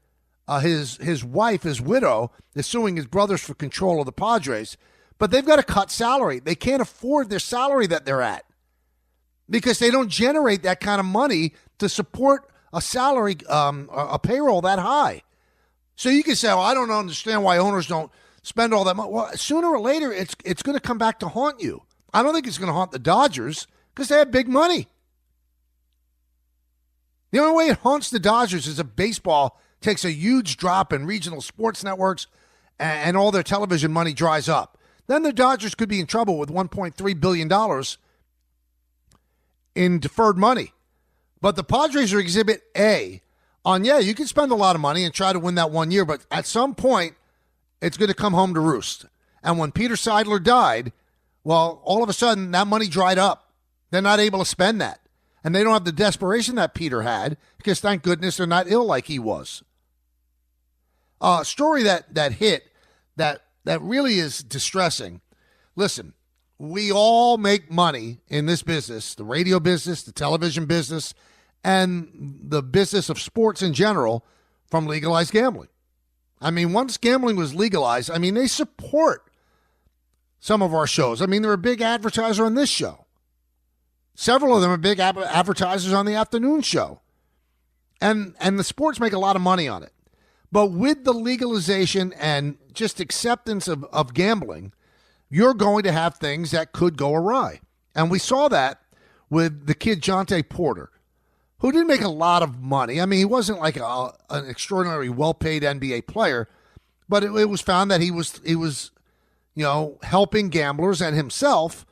his wife, his widow, is suing his brothers for control of the Padres. But they've got to cut salary. They can't afford their salary that they're at because they don't generate that kind of money to support a salary, a payroll that high. So you can say, well, I don't understand why owners don't spend all that money. Well, sooner or later, it's going to come back to haunt you. I don't think it's going to haunt the Dodgers because they have big money. The only way it haunts the Dodgers is if baseball takes a huge drop in regional sports networks and all their television money dries up. Then the Dodgers could be in trouble with $1.3 billion in deferred money. But the Padres are Exhibit A on, you can spend a lot of money and try to win that 1 year, but at some point, it's going to come home to roost. And when Peter Seidler died, well, all of a sudden, that money dried up. They're not able to spend that. And they don't have the desperation that Peter had because, thank goodness, they're not ill like he was. A story that hit that really is distressing. Listen, we all make money in this business, the radio business, the television business, and the business of sports in general from legalized gambling. I mean, once gambling was legalized, they support some of our shows. They're a big advertiser on this show. Several of them are big advertisers on the afternoon show. And the sports make a lot of money on it. But with the legalization and just acceptance of gambling, you're going to have things that could go awry. And we saw that with the kid Jonte Porter, who didn't make a lot of money. He wasn't like an extraordinarily well-paid NBA player, but it was found that he was helping gamblers and himself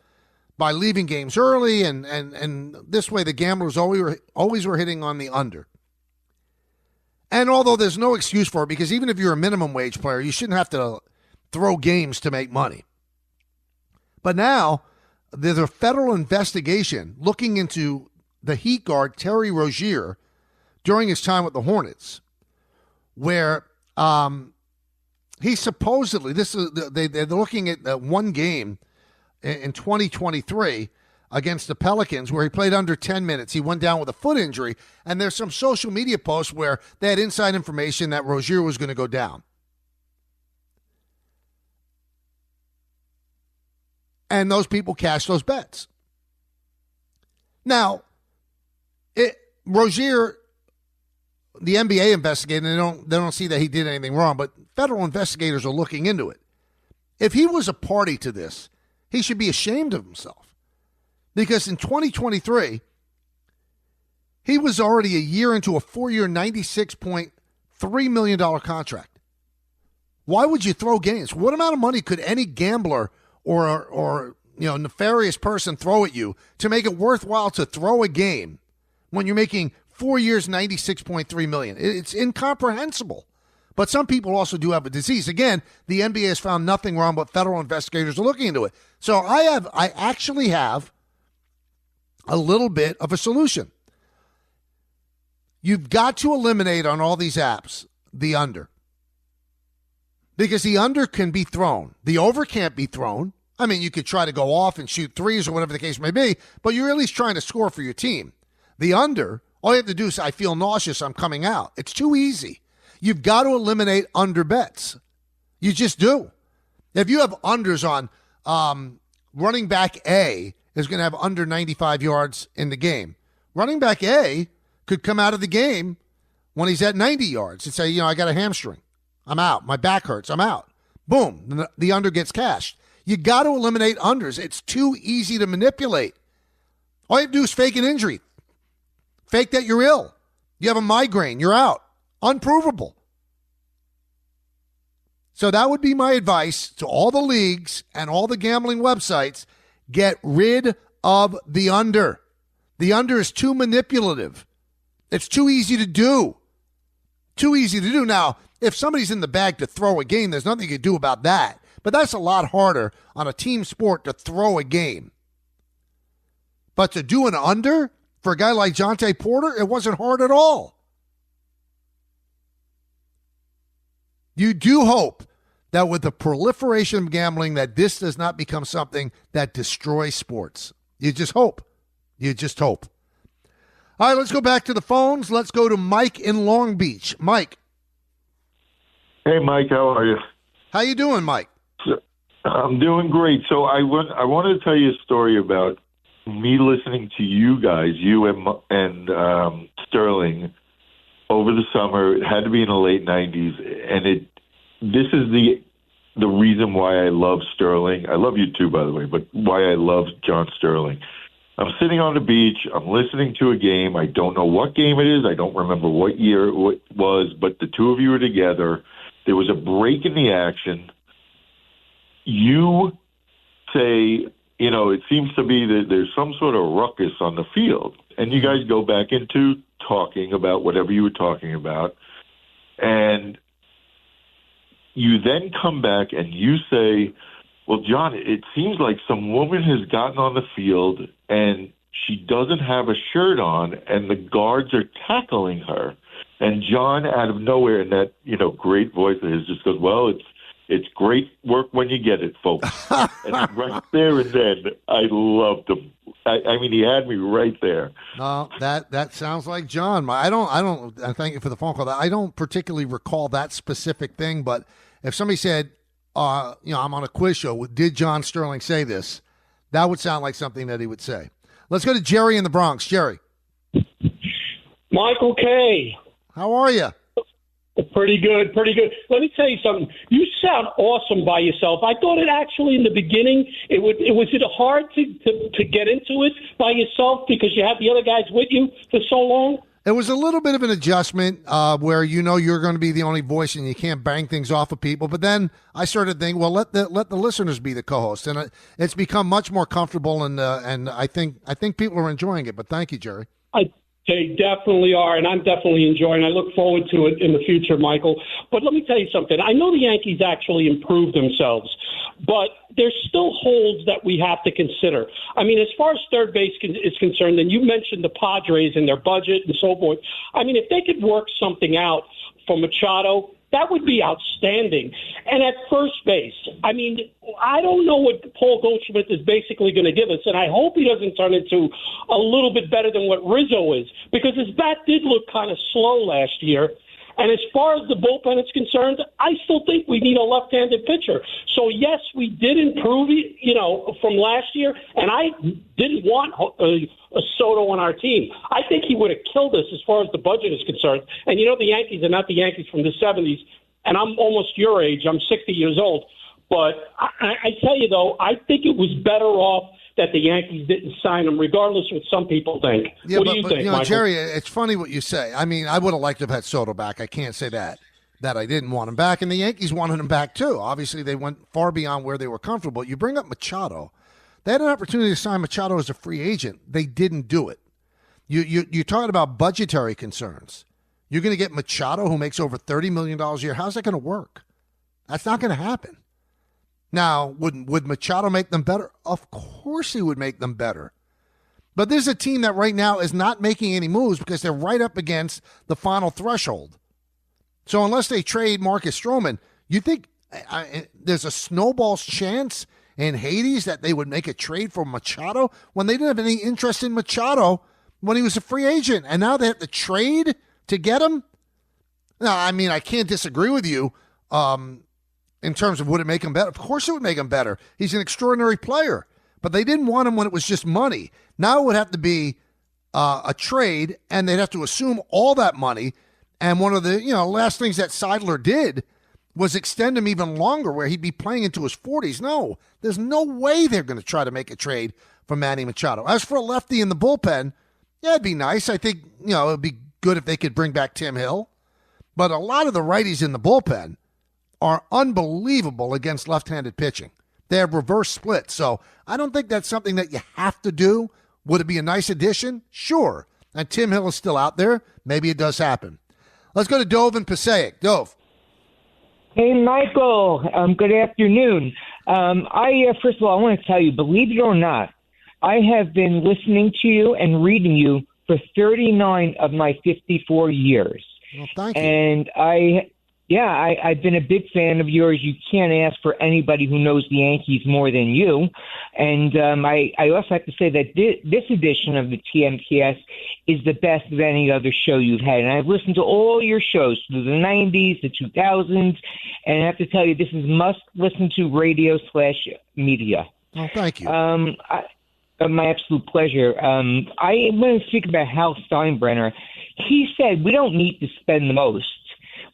by leaving games early, and this way the gamblers always were hitting on the under. And although there's no excuse for it, because even if you're a minimum wage player, you shouldn't have to throw games to make money. But now there's a federal investigation looking into the Heat guard Terry Rozier during his time with the Hornets, where he supposedly, they're looking at one game in 2023 against the Pelicans where he played under 10 minutes. He went down with a foot injury, and there's some social media posts where they had inside information that Rozier was going to go down. And those people cashed those bets. Now, Rozier, the NBA investigated, and they don't see that he did anything wrong, but federal investigators are looking into it. If he was a party to this, he should be ashamed of himself. Because in 2023, he was already a year into a 4-year, $96.3 million contract. Why would you throw games? What amount of money could any gambler or nefarious person throw at you to make it worthwhile to throw a game when you're making 4 years, $96.3 million? It's incomprehensible. But some people also do have a disease. Again, the NBA has found nothing wrong, but federal investigators are looking into it. So I actually have a little bit of a solution. You've got to eliminate on all these apps the under. Because the under can be thrown. The over can't be thrown. I mean, you could try to go off and shoot threes or whatever the case may be, but you're at least trying to score for your team. The under, all you have to do is, I feel nauseous, I'm coming out. It's too easy. You've got to eliminate under bets. You just do. If you have unders on running back A is going to have under 95 yards in the game, running back A could come out of the game when he's at 90 yards and say, I got a hamstring. I'm out. My back hurts. I'm out. Boom. The under gets cashed. You got to eliminate unders. It's too easy to manipulate. All you have to do is fake an injury. Fake that you're ill. You have a migraine. You're out. Unprovable. So that would be my advice to all the leagues and all the gambling websites. Get rid of the under. The under is too manipulative. It's too easy to do. Too easy to do. Now, if somebody's in the bag to throw a game, there's nothing you can do about that. But that's a lot harder on a team sport to throw a game. But to do an under for a guy like Jonte Porter, it wasn't hard at all. You do hope that with the proliferation of gambling that this does not become something that destroys sports. You just hope. You just hope. All right, let's go back to the phones. Let's go to Mike in Long Beach. Mike. Hey, Mike, how are you? How you doing, Mike? I'm doing great. So I wanted to tell you a story about me listening to you guys, you and Sterling, over the summer. It had to be in the late 90s, and this is the reason why I love Sterling. I love you too, by the way, but why I love John Sterling. I'm sitting on the beach. I'm listening to a game. I don't know what game it is. I don't remember what year it was, but the two of you were together. There was a break in the action. You say, it seems to be that there's some sort of ruckus on the field. And you guys go back into talking about whatever you were talking about. And you then come back and you say, well, John, it seems like some woman has gotten on the field and she doesn't have a shirt on and the guards are tackling her. And John, out of nowhere, in that, great voice of his, just goes, well, it's great work when you get it, folks. And right there and then, I loved him. I mean, he had me right there. No, that sounds like John. I thank you for the phone call. I don't particularly recall that specific thing, but if somebody said, I'm on a quiz show, did John Sterling say this? That would sound like something that he would say. Let's go to Jerry in the Bronx. Jerry. Michael K. How are you? Pretty good, pretty good. Let me tell you something. You sound awesome by yourself. I thought it actually in the beginning, was it hard to get into it by yourself because you had the other guys with you for so long? It was a little bit of an adjustment where you're going to be the only voice and you can't bang things off of people. But then I started thinking, well, let the listeners be the co-host, and it's become much more comfortable. And I think people are enjoying it. But thank you, Jerry. They definitely are, and I'm definitely enjoying it. I look forward to it in the future, Michael. But let me tell you something. I know the Yankees actually improved themselves, but there's still holes that we have to consider. I mean, as far as third base is concerned, and you mentioned the Padres and their budget and so forth, I mean, if they could work something out for Machado, that would be outstanding. And at first base, I mean, I don't know what Paul Goldschmidt is basically going to give us, and I hope he doesn't turn into a little bit better than what Rizzo is, because his bat did look kind of slow last year. And as far as the bullpen is concerned, I still think we need a left-handed pitcher. So, yes, we did improve, from last year, and I didn't want a Soto on our team. I think he would have killed us as far as the budget is concerned. And, the Yankees are not the Yankees from the 70s, and I'm almost your age. I'm 60 years old. But I tell you, though, I think it was better off that the Yankees didn't sign him, regardless of what some people think. Yeah, what do you think, Michael? Jerry, it's funny what you say. I mean, I would have liked to have had Soto back. I can't say that I didn't want him back, and the Yankees wanted him back too. Obviously, they went far beyond where they were comfortable. You bring up Machado. They had an opportunity to sign Machado as a free agent. They didn't do it. You're talking about budgetary concerns. You're going to get Machado, who makes over $30 million a year. How's that going to work? That's not going to happen. Now, would Machado make them better? Of course he would make them better. But there's a team that right now is not making any moves because they're right up against the final threshold. So unless they trade Marcus Stroman, you think there's a snowball's chance in Hades that they would make a trade for Machado when they didn't have any interest in Machado when he was a free agent, and now they have to trade to get him? No, I mean, I can't disagree with you in terms of would it make him better. Of course it would make him better. He's an extraordinary player, but they didn't want him when it was just money. Now it would have to be a trade, and they'd have to assume all that money. And one of the last things that Seidler did was extend him even longer, where he'd be playing into his 40s. No, there's no way they're going to try to make a trade for Manny Machado. As for a lefty in the bullpen, yeah, it'd be nice. I think it would be good if they could bring back Tim Hill. But a lot of the righties in the bullpen are unbelievable against left-handed pitching. They have reverse splits, so I don't think that's something that you have to do. Would it be a nice addition? Sure. And Tim Hill is still out there. Maybe it does happen. Let's go to Dove and Passaic. Dove. Hey, Michael. Good afternoon. First of all, I want to tell you, believe it or not, I have been listening to you and reading you for 39 of my 54 years. Well, thank you. And I've been a big fan of yours. You can't ask for anybody who knows the Yankees more than you. And I also have to say that this edition of the TMKS is the best of any other show you've had. And I've listened to all your shows through the 90s, the 2000s, and I have to tell you, this is must-listen-to radio/media. Oh, thank you. My absolute pleasure. I want to speak about Hal Steinbrenner. He said we don't need to spend the most,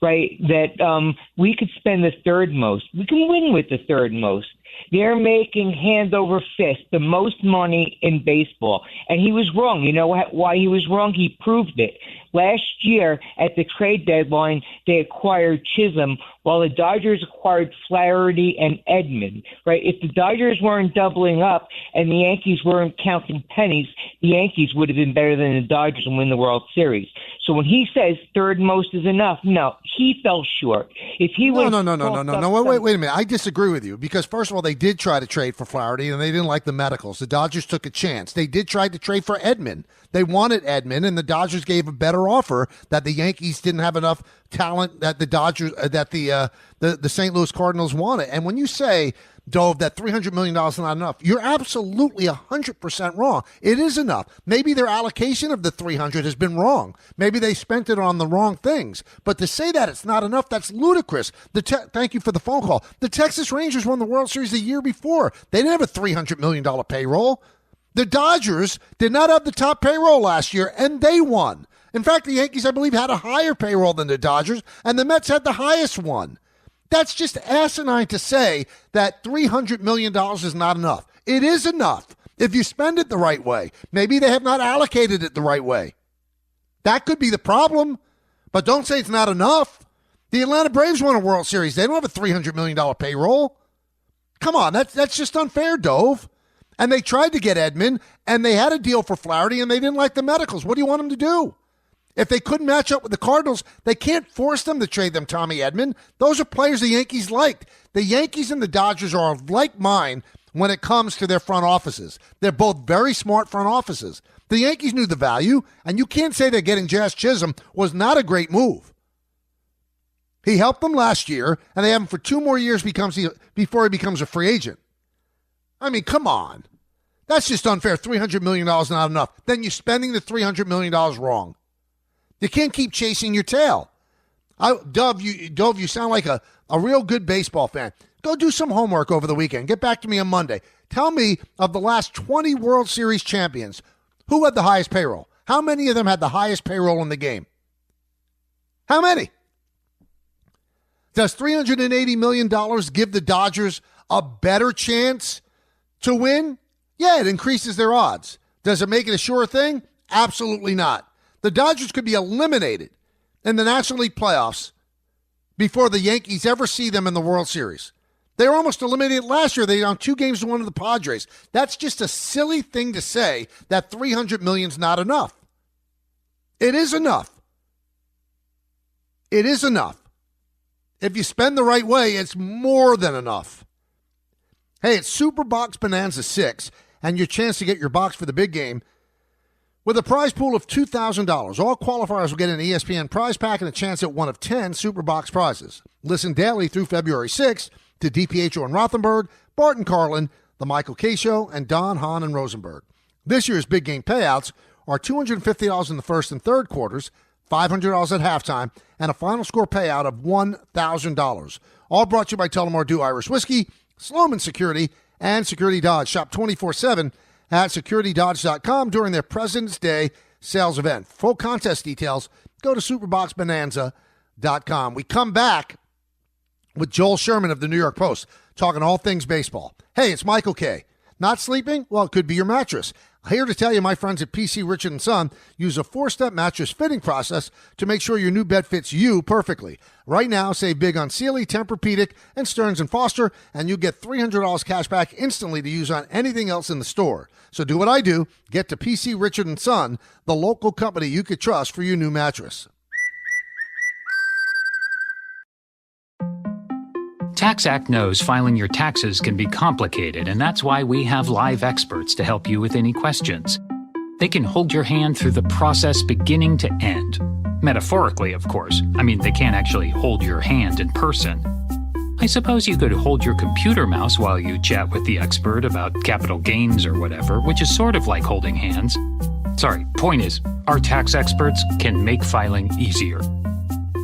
right? That we could spend the third most. We can win with the third most. They're making hand over fist the most money in baseball. And he was wrong. You know why he was wrong? He proved it. Last year at the trade deadline, they acquired Chisholm while the Dodgers acquired Flaherty and Edman, right? If the Dodgers weren't doubling up and the Yankees weren't counting pennies, the Yankees would have been better than the Dodgers and win the World Series. So when he says third most is enough, no, he fell short. If he No. Wait a minute. I disagree with you because, first of all, they did try to trade for Flaherty and they didn't like the medicals. The Dodgers took a chance. They did try to trade for Edman. They wanted Edman, and the Dodgers gave a better offer that the Yankees didn't have enough talent that the Dodgers, that the St. Louis Cardinals wanted. And when you say, Dove, that $300 million is not enough, you're absolutely 100% wrong. It is enough. Maybe their allocation of the 300 has been wrong. Maybe they spent it on the wrong things. But to say that it's not enough, that's ludicrous. Thank you for the phone call. The Texas Rangers won the World Series the year before. They didn't have a $300 million payroll. The Dodgers did not have the top payroll last year, and they won. In fact, the Yankees, I believe, had a higher payroll than the Dodgers, and the Mets had the highest one. That's just asinine to say that $300 million is not enough. It is enough if you spend it the right way. Maybe they have not allocated it the right way. That could be the problem, but don't say it's not enough. The Atlanta Braves won a World Series. They don't have a $300 million payroll. Come on, that's just unfair, Dove. And they tried to get Edman, and they had a deal for Flaherty, and they didn't like the medicals. What do you want them to do? If they couldn't match up with the Cardinals, they can't force them to trade them Tommy Edman. Those are players the Yankees liked. The Yankees and the Dodgers are of like mind when it comes to their front offices. They're both very smart front offices. The Yankees knew the value, and you can't say that getting Jazz Chisholm was not a great move. He helped them last year, and they have him for 2 more years before he becomes a free agent. I mean, come on. That's just unfair. $300 million is not enough. Then you're spending the $300 million wrong. You can't keep chasing your tail. Dove, you sound like a real good baseball fan. Go do some homework over the weekend. Get back to me on Monday. Tell me, of the last 20 World Series champions, who had the highest payroll? How many of them had the highest payroll in the game? How many? Does $380 million give the Dodgers a better chance to win? Yeah, it increases their odds. Does it make it a sure thing? Absolutely not. The Dodgers could be eliminated in the National League playoffs before the Yankees ever see them in the World Series. They were almost eliminated last year. They won 2-1 of the Padres. That's just a silly thing to say that $300 million is not enough. It is enough. It is enough. If you spend the right way, it's more than enough. Hey, it's Superbox Bonanza 6, and your chance to get your box for the big game with a prize pool of $2,000. All qualifiers will get an ESPN prize pack and a chance at one of 10 Superbox prizes. Listen daily through February 6th to DiPietro and Rothenberg, Bart and Carlin, The Michael K. Show, and Don, Hahn, and Rosenberg. This year's big game payouts are $250 in the first and third quarters, $500 at halftime, and a final score payout of $1,000. All brought to you by Tullamore Dew Irish Whiskey, Sloman Security, and Security Dodge. Shop 24/7 at securitydodge.com during their President's Day sales event. Full contest details, go to superboxbonanza.com. We come back with Joel Sherman of the New York Post, talking all things baseball. Hey, it's Michael K. Not sleeping? Well, it could be your mattress. Here to tell you, my friends at PC Richard & Son use a 4-step mattress fitting process to make sure your new bed fits you perfectly. Right now, save big on Sealy, Tempur-Pedic, and Stearns & Foster, and you get $300 cash back instantly to use on anything else in the store. So do what I do. Get to PC Richard & Son, the local company you could trust for your new mattress. TaxAct knows filing your taxes can be complicated, and that's why we have live experts to help you with any questions. They can hold your hand through the process beginning to end. Metaphorically, of course. I mean, they can't actually hold your hand in person. I suppose you could hold your computer mouse while you chat with the expert about capital gains or whatever, which is sort of like holding hands. Sorry, point is, our tax experts can make filing easier.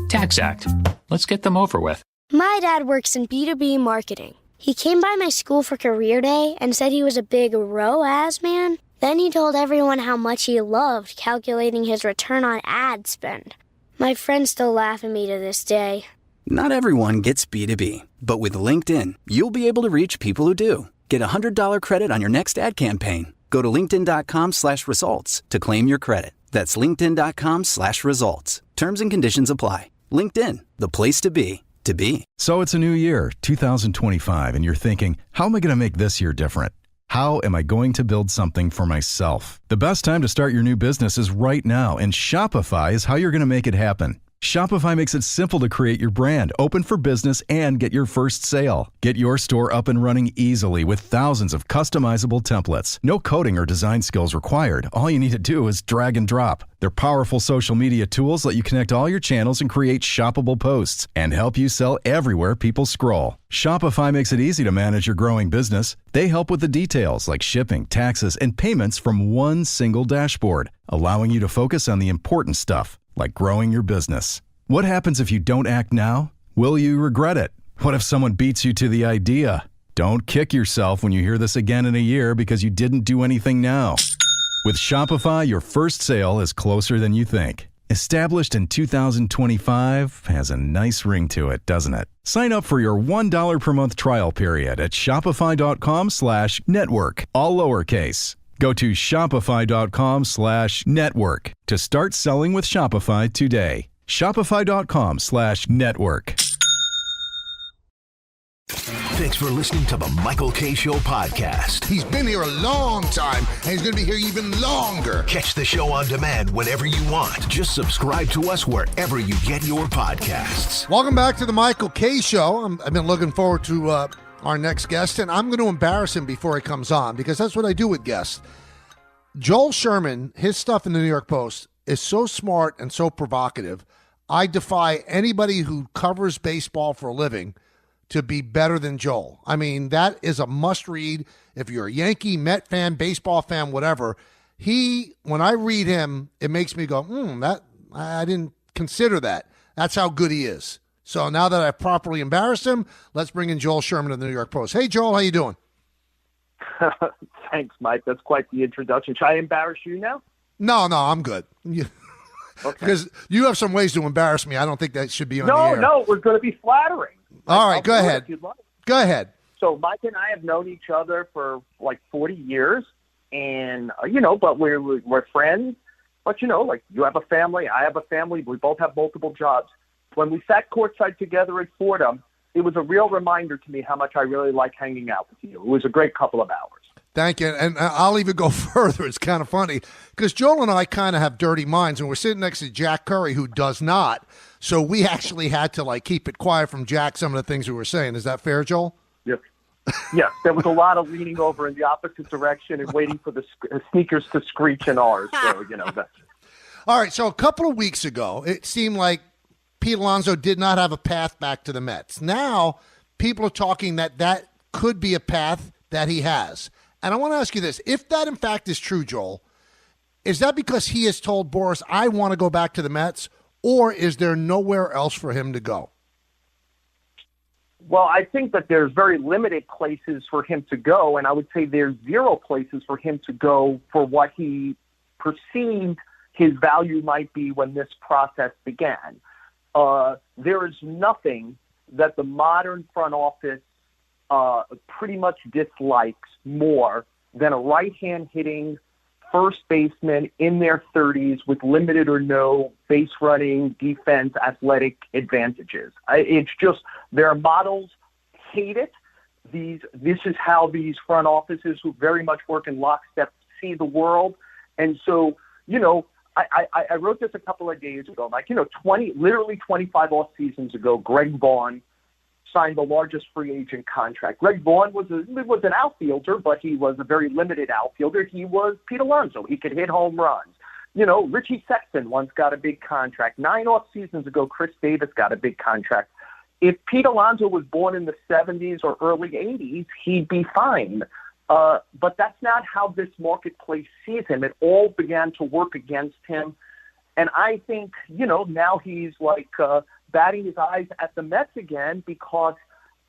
TaxAct. Let's get them over with. My dad works in B2B marketing. He came by my school for career day and said he was a big ROAS man. Then he told everyone how much he loved calculating his return on ad spend. My friends still laugh at me to this day. Not everyone gets B2B, but with LinkedIn, you'll be able to reach people who do. Get a $100 credit on your next ad campaign. Go to linkedin.com/results to claim your credit. That's linkedin.com/results. Terms and conditions apply. LinkedIn, the place to be. So it's a new year, 2025, and you're thinking, how am I going to make this year different? How am I going to build something for myself? The best time to start your new business is right now, and Shopify is how you're going to make it happen. Shopify makes it simple to create your brand, open for business, and get your first sale. Get your store up and running easily with thousands of customizable templates. No coding or design skills required. All you need to do is drag and drop. Their powerful social media tools let you connect all your channels and create shoppable posts and help you sell everywhere people scroll. Shopify makes it easy to manage your growing business. They help with the details like shipping, taxes, and payments from one single dashboard, allowing you to focus on the important stuff, like growing your business. What happens if you don't act now? Will you regret it? What if someone beats you to the idea? Don't kick yourself when you hear this again in a year because you didn't do anything now. With Shopify, your first sale is closer than you think. Established in 2025 has a nice ring to it, doesn't it? Sign up for your $1 per month trial period at shopify.com/network, all lowercase. Go to shopify.com/network to start selling with Shopify today. Shopify.com/network. Thanks for listening to the Michael K. Show podcast. He's been here a long time, and he's going to be here even longer. Catch the show on demand whenever you want. Just subscribe to us wherever you get your podcasts. Welcome back to the Michael K. Show. I've been looking forward to our next guest, and I'm going to embarrass him before he comes on because that's what I do with guests. Joel Sherman, his stuff in the New York Post is so smart and so provocative. I defy anybody who covers baseball for a living to be better than Joel. I mean, that is a must-read if you're a Yankee, Met fan, baseball fan, whatever. When I read him, it makes me go, that I didn't consider that. That's how good he is. So now that I've properly embarrassed him, let's bring in Joel Sherman of the New York Post. Hey, Joel, how you doing? Thanks, Mike. That's quite the introduction. Should I embarrass you now? No, I'm good. Because you have some ways to embarrass me. I don't think that should be on the air. No, we're going to be flattering. All right, go ahead. Go ahead. So Mike and I have known each other for like 40 years, and, but we're friends. But, like you have a family, I have a family. We both have multiple jobs. When we sat courtside together at Fordham, it was a real reminder to me how much I really like hanging out with you. It was a great couple of hours. Thank you. And I'll even go further. It's kind of funny because Joel and I kind of have dirty minds, and we're sitting next to Jack Curry, who does not. So we actually had to keep it quiet from Jack, some of the things we were saying. Is that fair, Joel? Yes. Yes. There was a lot of leaning over in the opposite direction and waiting for the sneakers to screech in ours. So, that's. All right. So a couple of weeks ago, it seemed like Pete Alonso did not have a path back to the Mets. Now, people are talking that could be a path that he has. And I want to ask you this. If that, in fact, is true, Joel, is that because he has told Boras, I want to go back to the Mets, or is there nowhere else for him to go? Well, I think that there's very limited places for him to go, and I would say there's zero places for him to go for what he perceived his value might be when this process began. There is nothing that the modern front office pretty much dislikes more than a right-hand hitting first baseman in their 30s with limited or no base running, defense, athletic advantages. It's just their models hate it. This is how these front offices who very much work in lockstep see the world. And so, I wrote this a couple of days ago. Literally 25 off seasons ago, Greg Vaughn signed the largest free agent contract. Greg Vaughn was an outfielder, but he was a very limited outfielder. He was Pete Alonso. He could hit home runs. Richie Sexton once got a big contract. 9 off seasons ago, Chris Davis got a big contract. If Pete Alonso was born in the 70s or early 80s, he'd be fine. But that's not how this marketplace sees him. It all began to work against him. And I think, now he's batting his eyes at the Mets again because,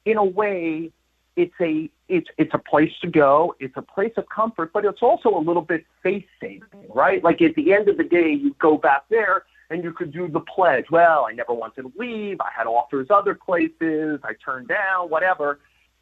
in a way, it's a place to go. It's a place of comfort, but it's also a little bit face-saving, right? Like at the end of the day, you go back there and you could do the pledge. Well, I never wanted to leave. I had offers other places. I turned down, whatever.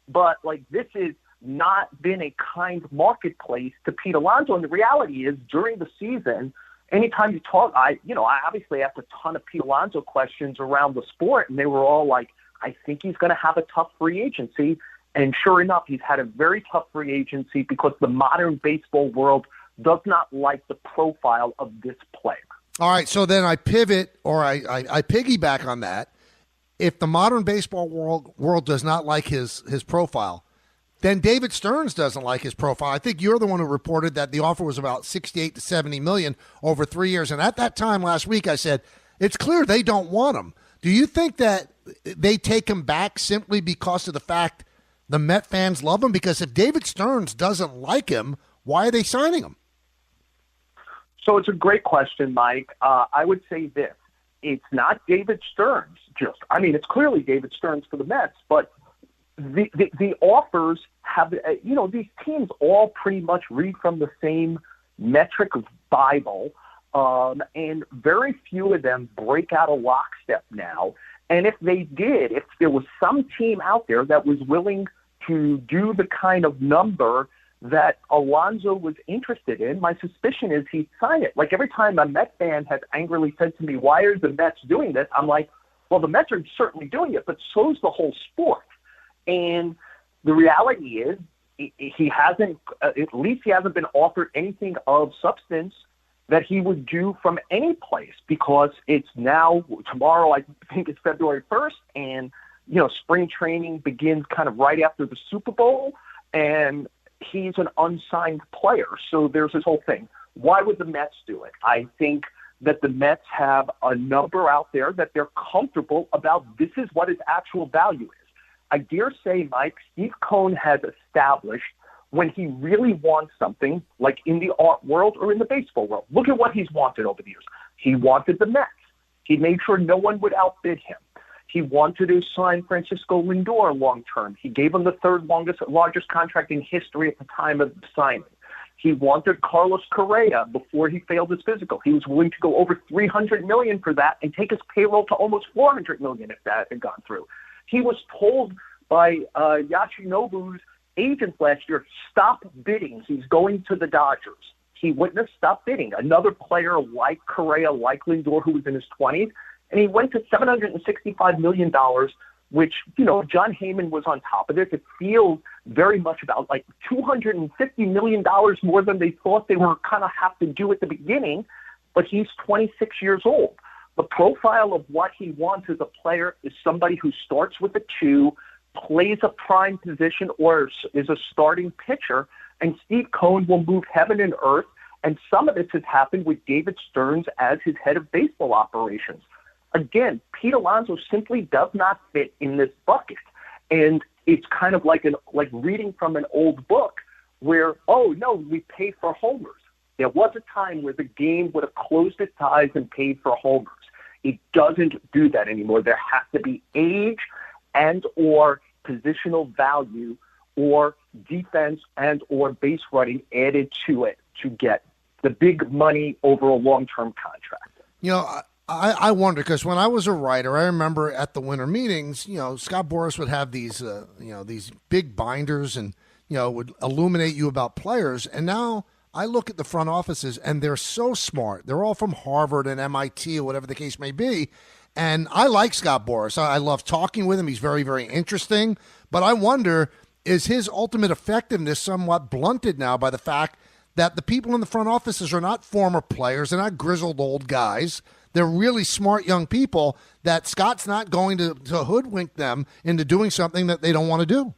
But this has not been a kind marketplace to Pete Alonso. And the reality is, during the season, anytime you talk, I obviously asked a ton of Pete Alonso questions around the sport, and they were all like, I think he's going to have a tough free agency. And sure enough, he's had a very tough free agency because the modern baseball world does not like the profile of this player. All right, so then I pivot, or I piggyback on that. If the modern baseball world does not like his profile, then David Stearns doesn't like his profile. I think you're the one who reported that the offer was about $68 to $70 million over 3 years. And at that time last week, I said, it's clear they don't want him. Do you think that they take him back simply because of the fact the Met fans love him? Because if David Stearns doesn't like him, why are they signing him? So it's a great question, Mike. I would say this. It's not David Stearns it's clearly David Stearns for the Mets, but the offers have, these teams all pretty much read from the same metric Bible, and very few of them break out of lockstep now. And if they did, if there was some team out there that was willing to do the kind of number that Alonso was interested in, my suspicion is he'd sign it. Every time a Met fan has angrily said to me, why are the Mets doing this? I'm like, well, the Mets are certainly doing it, but so's the whole sport. And the reality is he hasn't been offered anything of substance that he would do from any place, because it's now tomorrow, I think it's February 1st, and, spring training begins kind of right after the Super Bowl, and he's an unsigned player. So there's this whole thing. Why would the Mets do it? I think that the Mets have a number out there that they're comfortable about. This is what his actual value is. I dare say, Mike, Steve Cohen has established when he really wants something, like in the art world or in the baseball world. Look at what he's wanted over the years. He wanted the Mets. He made sure no one would outbid him. He wanted to sign Francisco Lindor long-term. He gave him the third largest contract in history at the time of the signing. He wanted Carlos Correa before he failed his physical. He was willing to go over $300 million for that and take his payroll to almost $400 million if that had gone through. He was told by Yoshinobu's agents last year, stop bidding. He's going to the Dodgers. He wouldn't have stopped bidding. Another player like Correa, like Lindor, who was in his 20s, and he went to $765 million, which, John Heyman was on top of it. It feels very much about like $250 million more than they thought they were kind of have to do at the beginning, but he's 26 years old. The profile of what he wants as a player is somebody who starts with a 2, plays a prime position, or is a starting pitcher, and Steve Cohen will move heaven and earth. And some of this has happened with David Stearns as his head of baseball operations. Again, Pete Alonso simply does not fit in this bucket. And it's kind of like reading from an old book where, oh, no, we pay for homers. There was a time where the game would have closed its eyes and paid for homers. It doesn't do that anymore. There has to be age and or positional value or defense and or base running added to it to get the big money over a long-term contract. You know, I wonder, because when I was a writer, I remember at the winter meetings, you know, Scott Boras would have these, these big binders and, would illuminate you about players. And now I look at the front offices and they're so smart. They're all from Harvard and MIT or whatever the case may be. And I like Scott Boras. I love talking with him. He's very, very interesting. But I wonder, is his ultimate effectiveness somewhat blunted now by the fact that the people in the front offices are not former players, they're not grizzled old guys. They're really smart young people that Scott's not going to hoodwink them into doing something that they don't want to do.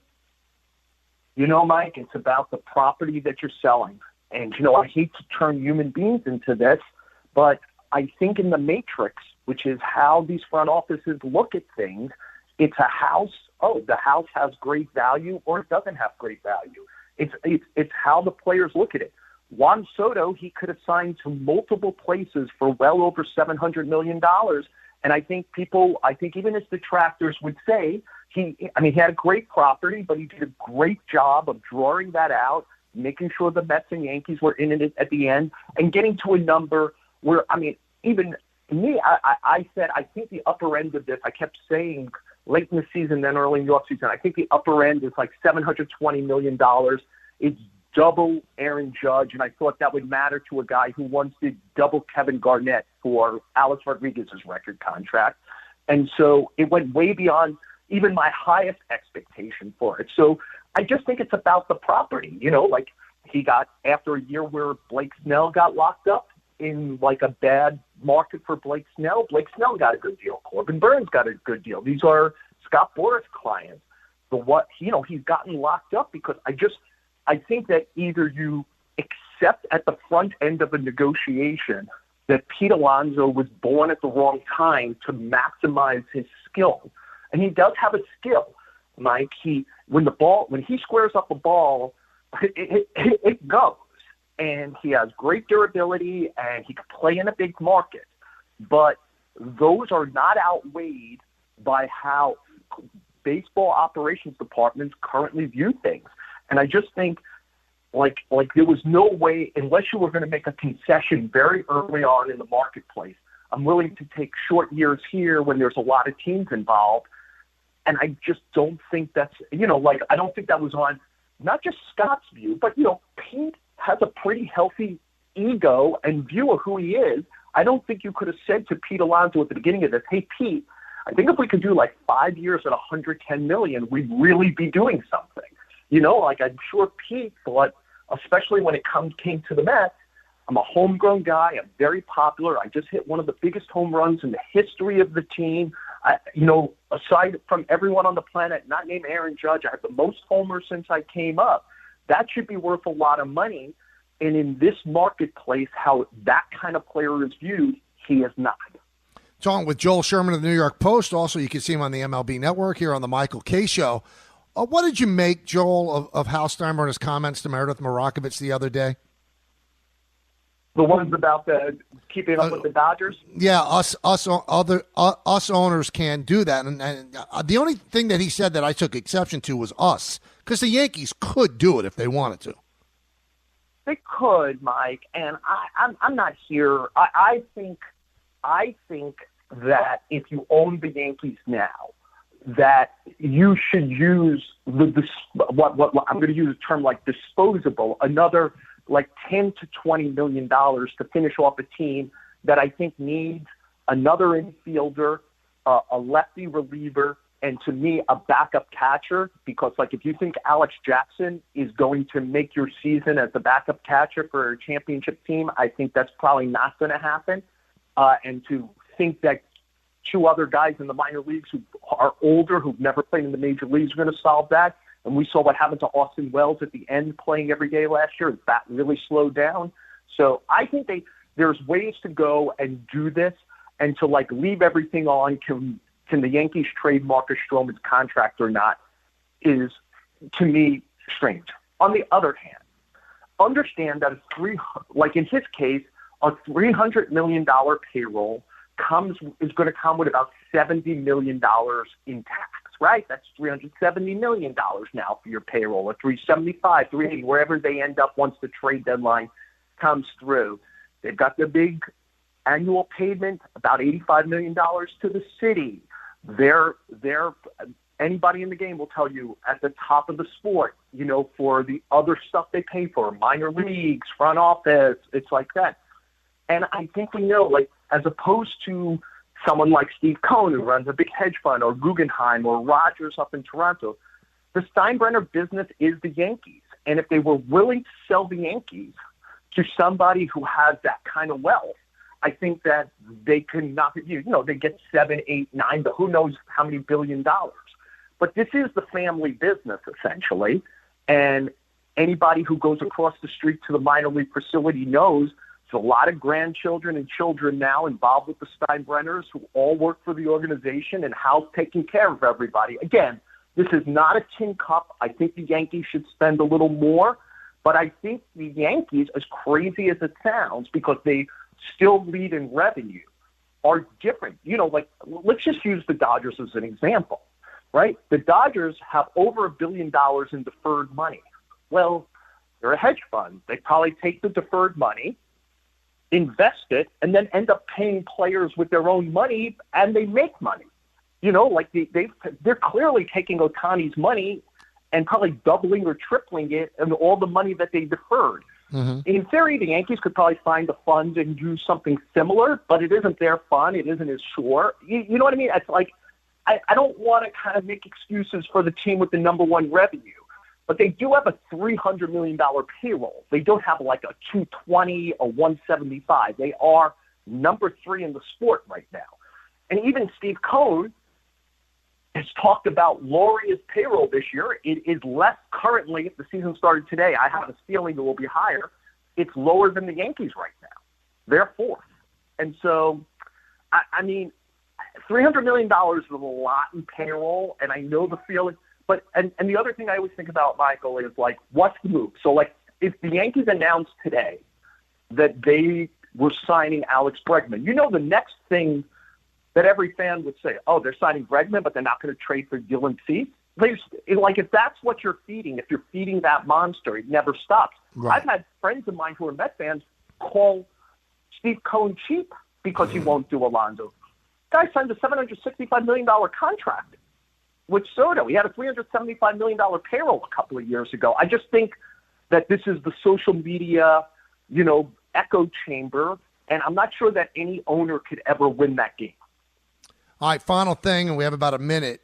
You know, Mike, it's about the property that you're selling. And, I hate to turn human beings into this, but I think in the matrix, which is how these front offices look at things, it's a house. Oh, the house has great value or it doesn't have great value. It's how the players look at it. Juan Soto, he could have signed to multiple places for well over $700 million. And I think even his detractors would say he had a great property, but he did a great job of drawing that out, making sure the Mets and Yankees were in it at the end, and getting to a number where, even me, I said, I think the upper end of this, I kept saying late in the season, then early in the offseason, I think the upper end is like $720 million. It's double Aaron Judge, and I thought that would matter to a guy who once did double Kevin Garnett for Alex Rodriguez's record contract. And so it went way beyond even my highest expectation for it. So I just think it's about the property. Like he got, after a year where Blake Snell got locked up in like a bad market for Blake Snell got a good deal. Corbin Burns got a good deal. These are Scott Boras clients. He's gotten locked up because I think that either you accept at the front end of a negotiation that Pete Alonso was born at the wrong time to maximize his skill. And he does have a skill, Mike. When he squares up a ball, it goes. And he has great durability and he can play in a big market. But those are not outweighed by how baseball operations departments currently view things. And I just think like there was no way, unless you were going to make a concession very early on in the marketplace, I'm willing to take short years here when there's a lot of teams involved. And I just don't think that's, I don't think that was on not just Scott's view, but, Pete has a pretty healthy ego and view of who he is. I don't think you could have said to Pete Alonso at the beginning of this, hey, Pete, I think if we could do like 5 years at $110 million, we'd really be doing something. I'm sure Pete thought, especially when it came to the Mets, I'm a homegrown guy. I'm very popular. I just hit one of the biggest home runs in the history of the team. Aside from everyone on the planet, not named Aaron Judge, I have the most homers since I came up. That should be worth a lot of money. And in this marketplace, how that kind of player is viewed, he is not. Talking with Joel Sherman of the New York Post. Also, you can see him on the MLB Network here on the Michael Kay Show. What did you make, Joel, of Hal Steinbrenner's comments to Meredith Marakovich the other day? The ones about the keeping up with the Dodgers? Yeah, us owners can't do that. And the only thing that he said that I took exception to was us, because the Yankees could do it if they wanted to. They could, Mike, and I'm not here. I think that if you own the Yankees now, that you should use what I'm going to use a term like disposable, another like $10 to $20 million to finish off a team that I think needs another infielder, a lefty reliever, and to me, a backup catcher. Because like if you think Alex Jackson is going to make your season as the backup catcher for a championship team, I think that's probably not going to happen. And to think that two other guys in the minor leagues who are older, who've never played in the major leagues, are going to solve that. And we saw what happened to Austin Wells at the end playing every day last year. That really slowed down. So I think there's ways to go and do this and to like leave everything on. Can the Yankees trade Marcus Stroman's contract or not? is, to me, strange. On the other hand, understand that like in his case, a $300 million payroll is going to come with about $70 million in tax, right? That's $370 million now for your payroll, or $375, $380, wherever they end up once the trade deadline comes through. They've got the big annual payment, about $85 million to the city. They're anybody in the game will tell you at the top of the sport, for the other stuff they pay for, minor leagues, front office, it's like that. And I think we know, like, as opposed to someone like Steve Cohen, who runs a big hedge fund, or Guggenheim, or Rogers up in Toronto, the Steinbrenner business is the Yankees. And if they were willing to sell the Yankees to somebody who has that kind of wealth, I think that they can knock it, they get 7, 8, 9, but who knows how many $billion. But this is the family business, essentially. And anybody who goes across the street to the minor league facility knows there's a lot of grandchildren and children now involved with the Steinbrenners who all work for the organization, and Hal's taking care of everybody. Again, this is not a tin cup. I think the Yankees should spend a little more. But I think the Yankees, as crazy as it sounds, because they still lead in revenue, are different. Let's just use the Dodgers as an example, right? The Dodgers have over $1 billion in deferred money. Well, they're a hedge fund. They probably take the deferred money, invest it, and then end up paying players with their own money, and they make money. They're clearly taking Ohtani's money and probably doubling or tripling it and all the money that they deferred. Mm-hmm. In theory, the Yankees could probably find the funds and do something similar, but it isn't their fund. It isn't as sure. You know what I mean? It's like, I don't want to kind of make excuses for the team with the number one revenue, but they do have a $300 million payroll. They don't have like a 220 or 175. They are number 3 in the sport right now. And even Steve Cohen has talked about lowering his payroll this year. It is less currently. If the season started today, I have a feeling it will be higher. It's lower than the Yankees right now. They're 4th. And so, I mean, $300 million is a lot in payroll, and I know the feeling. But and the other thing I always think about, Michael, is like, what's the move? So, like, if the Yankees announced today that they were signing Alex Bregman, the next thing that every fan would say, oh, they're signing Bregman, but they're not going to trade for Dylan Cease. Like, if that's what you're feeding, if you're feeding that monster, it never stops. Right. I've had friends of mine who are Met fans call Steve Cohen cheap because he won't do Alonso. The guy signed a $765 million contract with Soto. He had a $375 million payroll a couple of years ago. I just think that this is the social media, echo chamber, and I'm not sure that any owner could ever win that game. All right, final thing, and we have about a minute.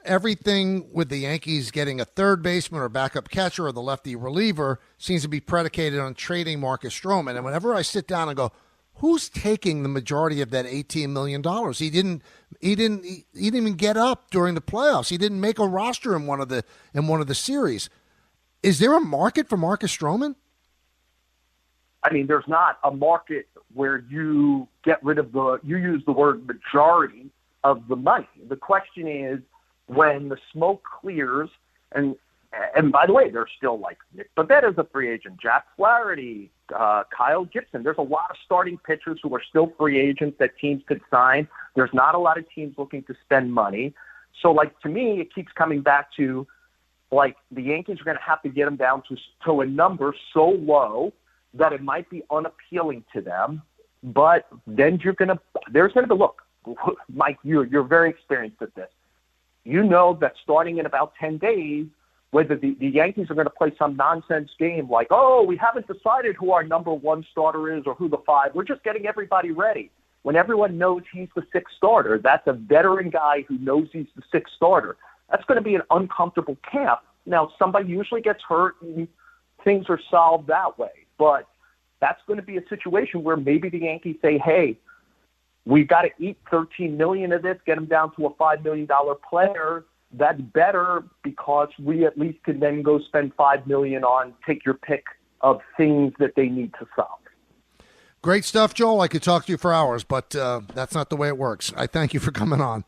Everything with the Yankees getting a third baseman or backup catcher or the lefty reliever seems to be predicated on trading Marcus Stroman. And whenever I sit down and go, who's taking the majority of that $18 million? He didn't even get up during the playoffs. He didn't make a roster in one of the series. Is there a market for Marcus Stroman? I mean, there's not a market where you get rid of you use the word majority of the money. The question is, when the smoke clears, and by the way, there's still like Nick Babette is a free agent, Jack Flaherty, Kyle Gibson. There's a lot of starting pitchers who are still free agents that teams could sign. There's not a lot of teams looking to spend money. So, like, to me, it keeps coming back to, like, the Yankees are going to have to get them down to a number so low that it might be unappealing to them. But then there's going to be, look, Mike, you're very experienced at this. You know that starting in about 10 days, whether the Yankees are going to play some nonsense game like, oh, we haven't decided who our number 1 starter is or who the 5. We're just getting everybody ready. When everyone knows he's the 6th starter, that's a veteran guy who knows he's the 6th starter. That's going to be an uncomfortable camp. Now, somebody usually gets hurt and things are solved that way. But that's going to be a situation where maybe the Yankees say, hey, we've got to eat $13 million of this, get him down to a $5 million player. That's better because we at least can then go spend $5 million on take your pick of things that they need to solve. Great stuff, Joel. I could talk to you for hours, but that's not the way it works. I thank you for coming on.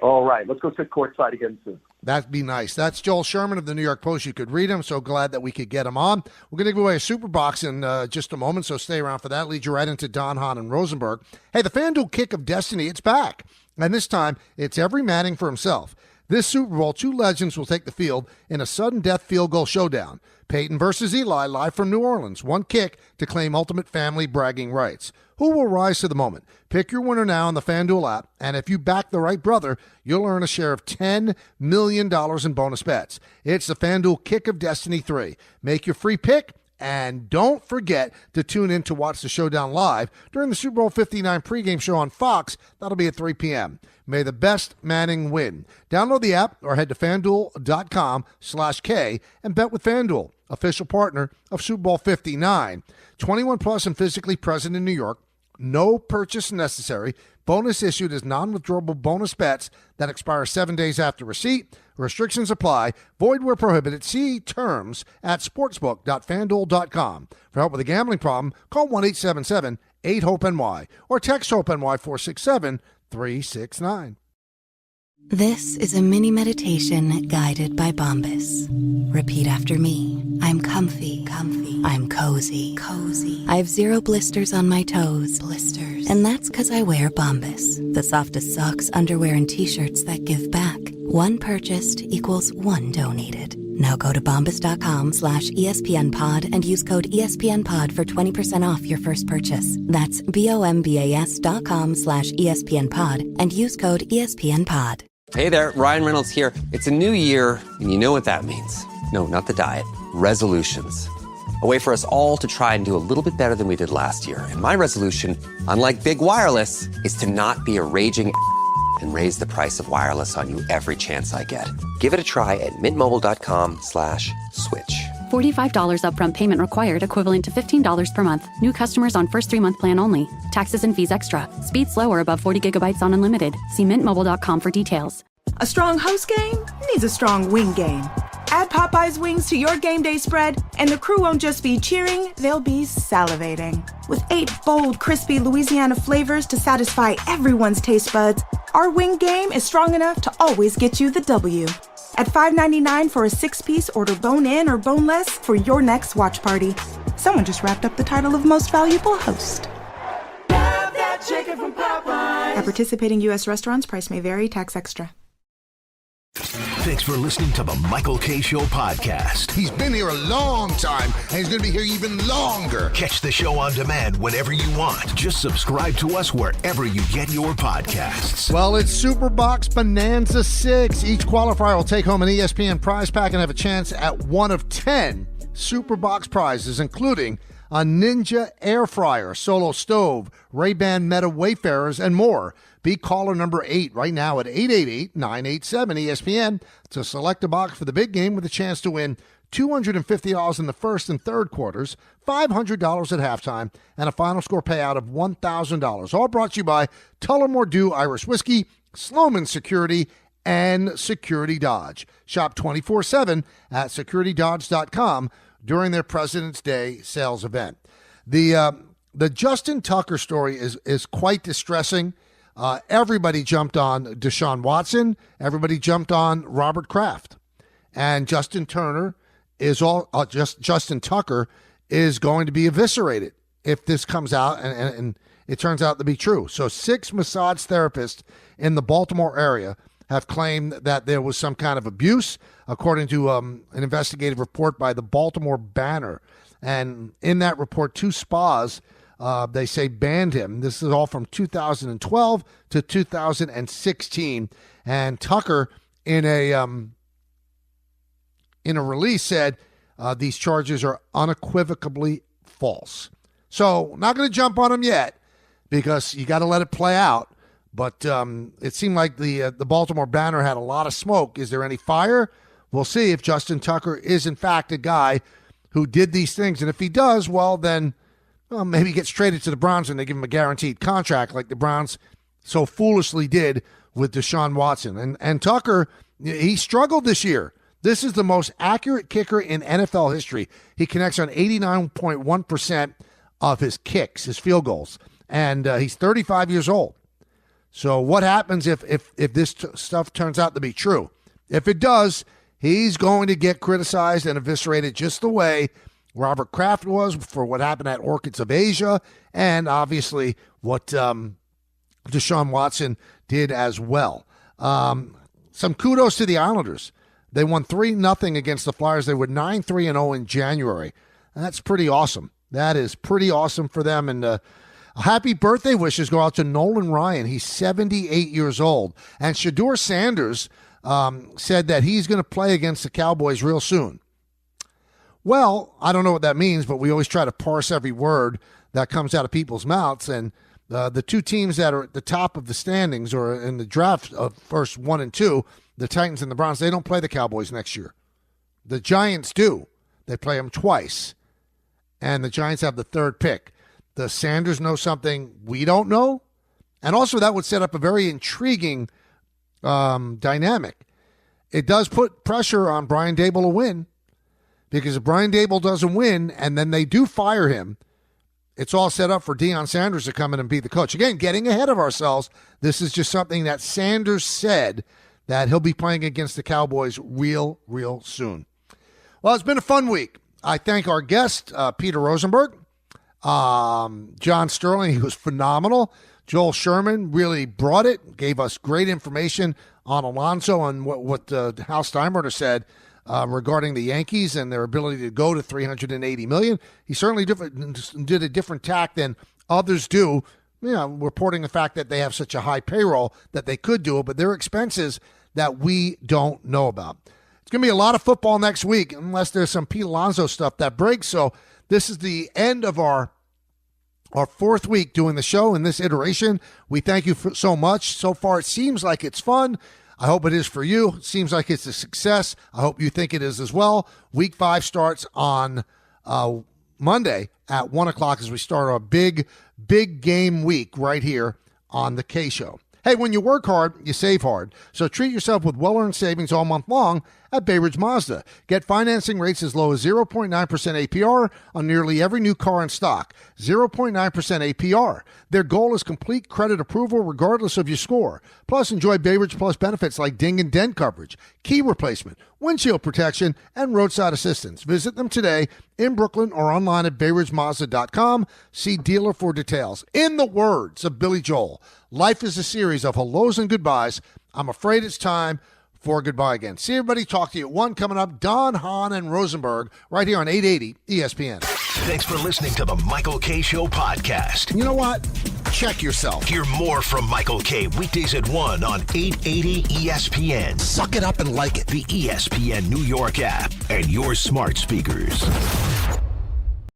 All right. Let's go sit courtside again soon. That'd be nice. That's Joel Sherman of the New York Post. You could read him. So glad that we could get him on. We're going to give away a super box in just a moment, so stay around for that. Lead you right into Don, Hahn, and Rosenberg. Hey, the FanDuel Kick of Destiny, it's back. And this time, it's every Manning for himself. This Super Bowl, two legends will take the field in a sudden death field goal showdown. Peyton versus Eli, live from New Orleans. One kick to claim ultimate family bragging rights. Who will rise to the moment? Pick your winner now on the FanDuel app, and if you back the right brother, you'll earn a share of $10 million in bonus bets. It's the FanDuel Kick of Destiny 3. Make your free pick, and don't forget to tune in to watch the showdown live during the Super Bowl 59 pregame show on Fox. That'll be at 3 p.m. May the best Manning win. Download the app or head to FanDuel.com/K and bet with FanDuel, official partner of Super Bowl 59. 21 plus and physically present in New York. No purchase necessary. Bonus issued as non-withdrawable bonus bets that expire 7 days after receipt. Restrictions apply. Void where prohibited. See terms at sportsbook.fanduel.com. For help with a gambling problem, call 1-877-8-HOPE-NY or text HOPE-NY 467-369. This is a mini meditation guided by Bombas. Repeat after me. I'm comfy, comfy. I'm cozy, cozy. I have 0 blisters on my toes. Blisters. And that's because I wear Bombas, the softest socks, underwear, and T-shirts that give back. One purchased equals one donated. Now go to bombas.com/ESPNpod and use code ESPNpod for 20% off your first purchase. That's BOMBAS.com/ESPNpod and use code ESPNpod. Hey there, Ryan Reynolds here. It's a new year, and you know what that means. No, not the diet. Resolutions. A way for us all to try and do a little bit better than we did last year. And my resolution, unlike big wireless, is to not be a raging and raise the price of wireless on you every chance I get. Give it a try at mintmobile.com/switch. $45 upfront payment required, equivalent to $15 per month. New customers on first 3-month plan only. Taxes and fees extra. Speed slower above 40 gigabytes on unlimited. See mintmobile.com for details. A strong host game needs a strong wing game. Add Popeye's wings to your game day spread, and the crew won't just be cheering, they'll be salivating. With 8 bold, crispy Louisiana flavors to satisfy everyone's taste buds, our wing game is strong enough to always get you the W. At $5.99 for a 6-piece, order bone-in or boneless for your next watch party. Someone just wrapped up the title of Most Valuable Host. Have that chicken from Popeyes. At participating U.S. restaurants, price may vary, tax extra. Thanks for listening to the Michael K. Show podcast. He's been here a long time, and he's going to be here even longer. Catch the show on demand whenever you want. Just subscribe to us wherever you get your podcasts. Well, it's Superbox Bonanza 6. Each qualifier will take home an ESPN prize pack and have a chance at one of 10 Superbox prizes, including a Ninja Air Fryer, Solo Stove, Ray-Ban Meta Wayfarers, and more. Be caller number 8 right now at 888-987-ESPN to select a box for the big game with a chance to win $250 in the first and third quarters, $500 at halftime, and a final score payout of $1,000. All brought to you by Tullamore Dew Irish Whiskey, Sloman Security, and Security Dodge. Shop 24/7 at securitydodge.com during their President's Day sales event. The Justin Tucker story is quite distressing. Everybody jumped on Deshaun Watson. Everybody jumped on Robert Kraft. And Justin Tucker is going to be eviscerated if this comes out and it turns out to be true. So 6 massage therapists in the Baltimore area have claimed that there was some kind of abuse, according to an investigative report by the Baltimore Banner. And in that report, 2 spas, they say, banned him. This is all from 2012 to 2016. And Tucker, in a release, said these charges are unequivocally false. So not going to jump on him yet because you got to let it play out. But it seemed like the Baltimore Banner had a lot of smoke. Is there any fire? We'll see if Justin Tucker is, in fact, a guy who did these things. And if he does, well, then maybe he gets traded to the Browns and they give him a guaranteed contract like the Browns so foolishly did with Deshaun Watson. And Tucker, he struggled this year. This is the most accurate kicker in NFL history. He connects on 89.1% of his kicks, his field goals. And he's 35 years old. So what happens if this stuff turns out to be true? If it does, he's going to get criticized and eviscerated just the way Robert Kraft was for what happened at Orchids of Asia, and obviously what Deshaun Watson did as well. Some kudos to the Islanders. They won 3-0 against the Flyers. They were 9-3-0 in January. And that's pretty awesome. That is pretty awesome for them. And happy birthday wishes go out to Nolan Ryan. He's 78 years old. And Shedeur Sanders said that he's going to play against the Cowboys real soon. Well, I don't know what that means, but we always try to parse every word that comes out of people's mouths. And the two teams that are at the top of the standings or in the draft of first 1 and 2, the Titans and the Browns, they don't play the Cowboys next year. The Giants do. They play them twice. And the Giants have the 3rd pick. Does Sanders know something we don't know? And also that would set up a very intriguing dynamic. It does put pressure on Brian Daboll to win. Because if Brian Daboll doesn't win and then they do fire him, it's all set up for Deion Sanders to come in and be the coach. Again, getting ahead of ourselves, this is just something that Sanders said that he'll be playing against the Cowboys real soon. Well, it's been a fun week. I thank our guest, Peter Rosenberg, John Sterling. He was phenomenal. Joel Sherman really brought it, gave us great information on Alonso and what Hal Steinbrenner said regarding the Yankees and their ability to go to $380 million. He certainly did a different tack than others do, reporting the fact that they have such a high payroll that they could do it, but they're expenses that we don't know about. It's going to be a lot of football next week, unless there's some Pete Alonso stuff that breaks. So this is the end of our 4th week doing the show in this iteration. We thank you so much. So far, it seems like it's fun. I hope it is for you. It seems like it's a success. I hope you think it is as well. Week 5 starts on Monday at 1 o'clock as we start our big game week right here on the K Show. Hey, when you work hard, you save hard. So treat yourself with well-earned savings all month long at Bay Ridge Mazda. Get financing rates as low as 0.9% APR on nearly every new car in stock. 0.9% APR. Their goal is complete credit approval regardless of your score. Plus, enjoy Bay Ridge Plus benefits like ding and dent coverage, key replacement, windshield protection, and roadside assistance. Visit them today in Brooklyn or online at BayRidgeMazda.com. See dealer for details. In the words of Billy Joel, life is a series of hellos and goodbyes. I'm afraid it's time for goodbye again. See everybody. Talk to you at 1 coming up. Don, Hahn, and Rosenberg right here on 880 ESPN. Thanks for listening to the Michael K. Show podcast. You know what? Check yourself. Hear more from Michael K. weekdays at 1 on 880 ESPN. Suck it up and like it. The ESPN New York app and your smart speakers.